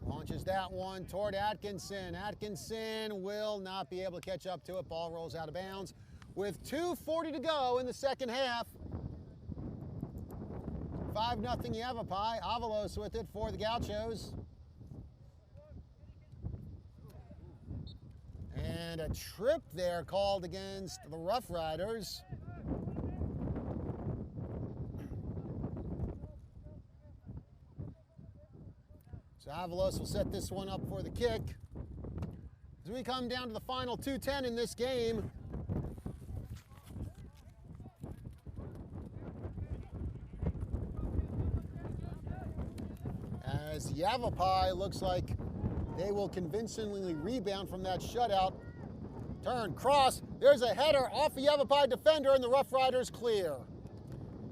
Launches that one toward Atkinson. Atkinson will not be able to catch up to it. Ball rolls out of bounds. With 2:40 to go in the second half. 5-0 Yavapai. Avalos with it for the Gauchos. And a trip there called against the Rough Riders. So Avalos will set this one up for the kick. As we come down to the final 2:10 in this game. As Yavapai looks like they will convincingly rebound from that shutout. Turn, cross, there's a header off a Yavapai defender and the Rough Riders clear.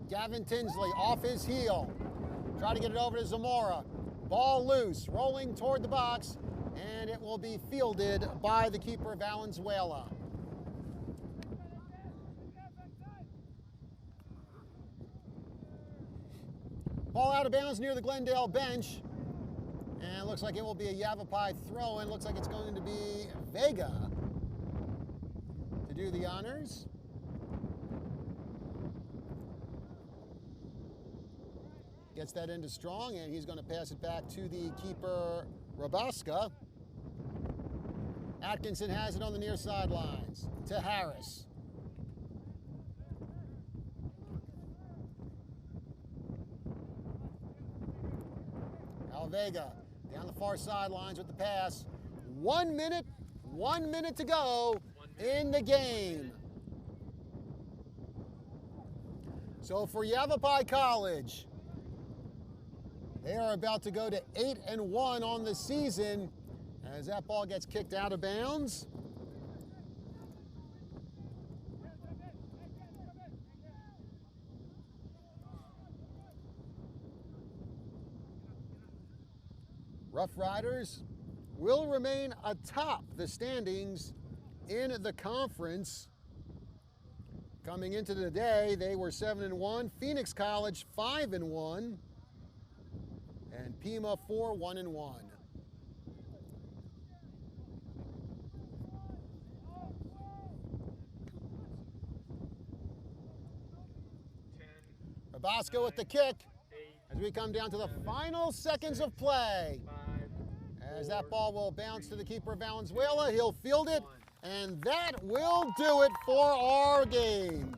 Gavin Tinsley off his heel. Try to get it over to Zamora. Ball loose, rolling toward the box, and it will be fielded by the keeper, Valenzuela. Ball out of bounds near the Glendale bench. And it looks like it will be a Yavapai throw-in. Looks like it's going to be Vega to do the honors. Gets that into Strong, and he's going to pass it back to the keeper, Rabaska. Atkinson has it on the near sidelines to Harris. Vega down the far sidelines with the pass. 1 minute to go in the game. So for Yavapai College, they are about to go to 8-1 on the season as that ball gets kicked out of bounds. Rough Riders will remain atop the standings in the conference. Coming into the day, they were 7-1. Phoenix College 5-1. And Pima 4-1-1. Rabasco with the kick as we come down to the final seconds of play. As that ball will bounce to the keeper, Valenzuela. He'll field it, and that will do it for our game.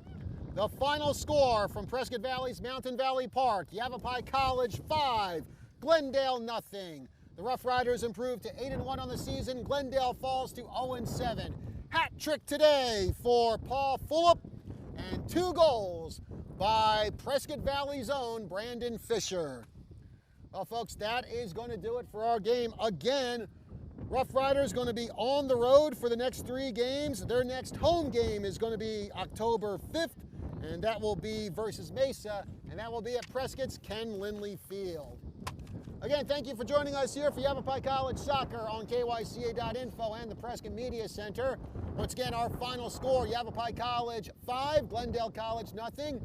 The final score from Prescott Valley's Mountain Valley Park, Yavapai College 5, Glendale nothing. The Rough Riders improved to 8-1 on the season. Glendale falls to 0-7. Hat trick today for Paul Fulop, and 2 goals by Prescott Valley's own Brandon Fisher. Well, folks, that is going to do it for our game. Again, Rough Riders going to be on the road for the next 3 games. Their next home game is going to be October 5th, and that will be versus Mesa, and that will be at Prescott's Ken Lindley Field. Again, thank you for joining us here for Yavapai College Soccer on KYCA.info and the Prescott Media Center. Once again, our final score, Yavapai College 5, Glendale College nothing.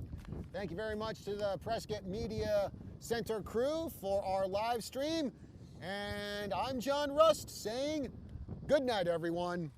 Thank you very much to the Prescott Media Center crew for our live stream. And I'm John Rust saying good night, everyone.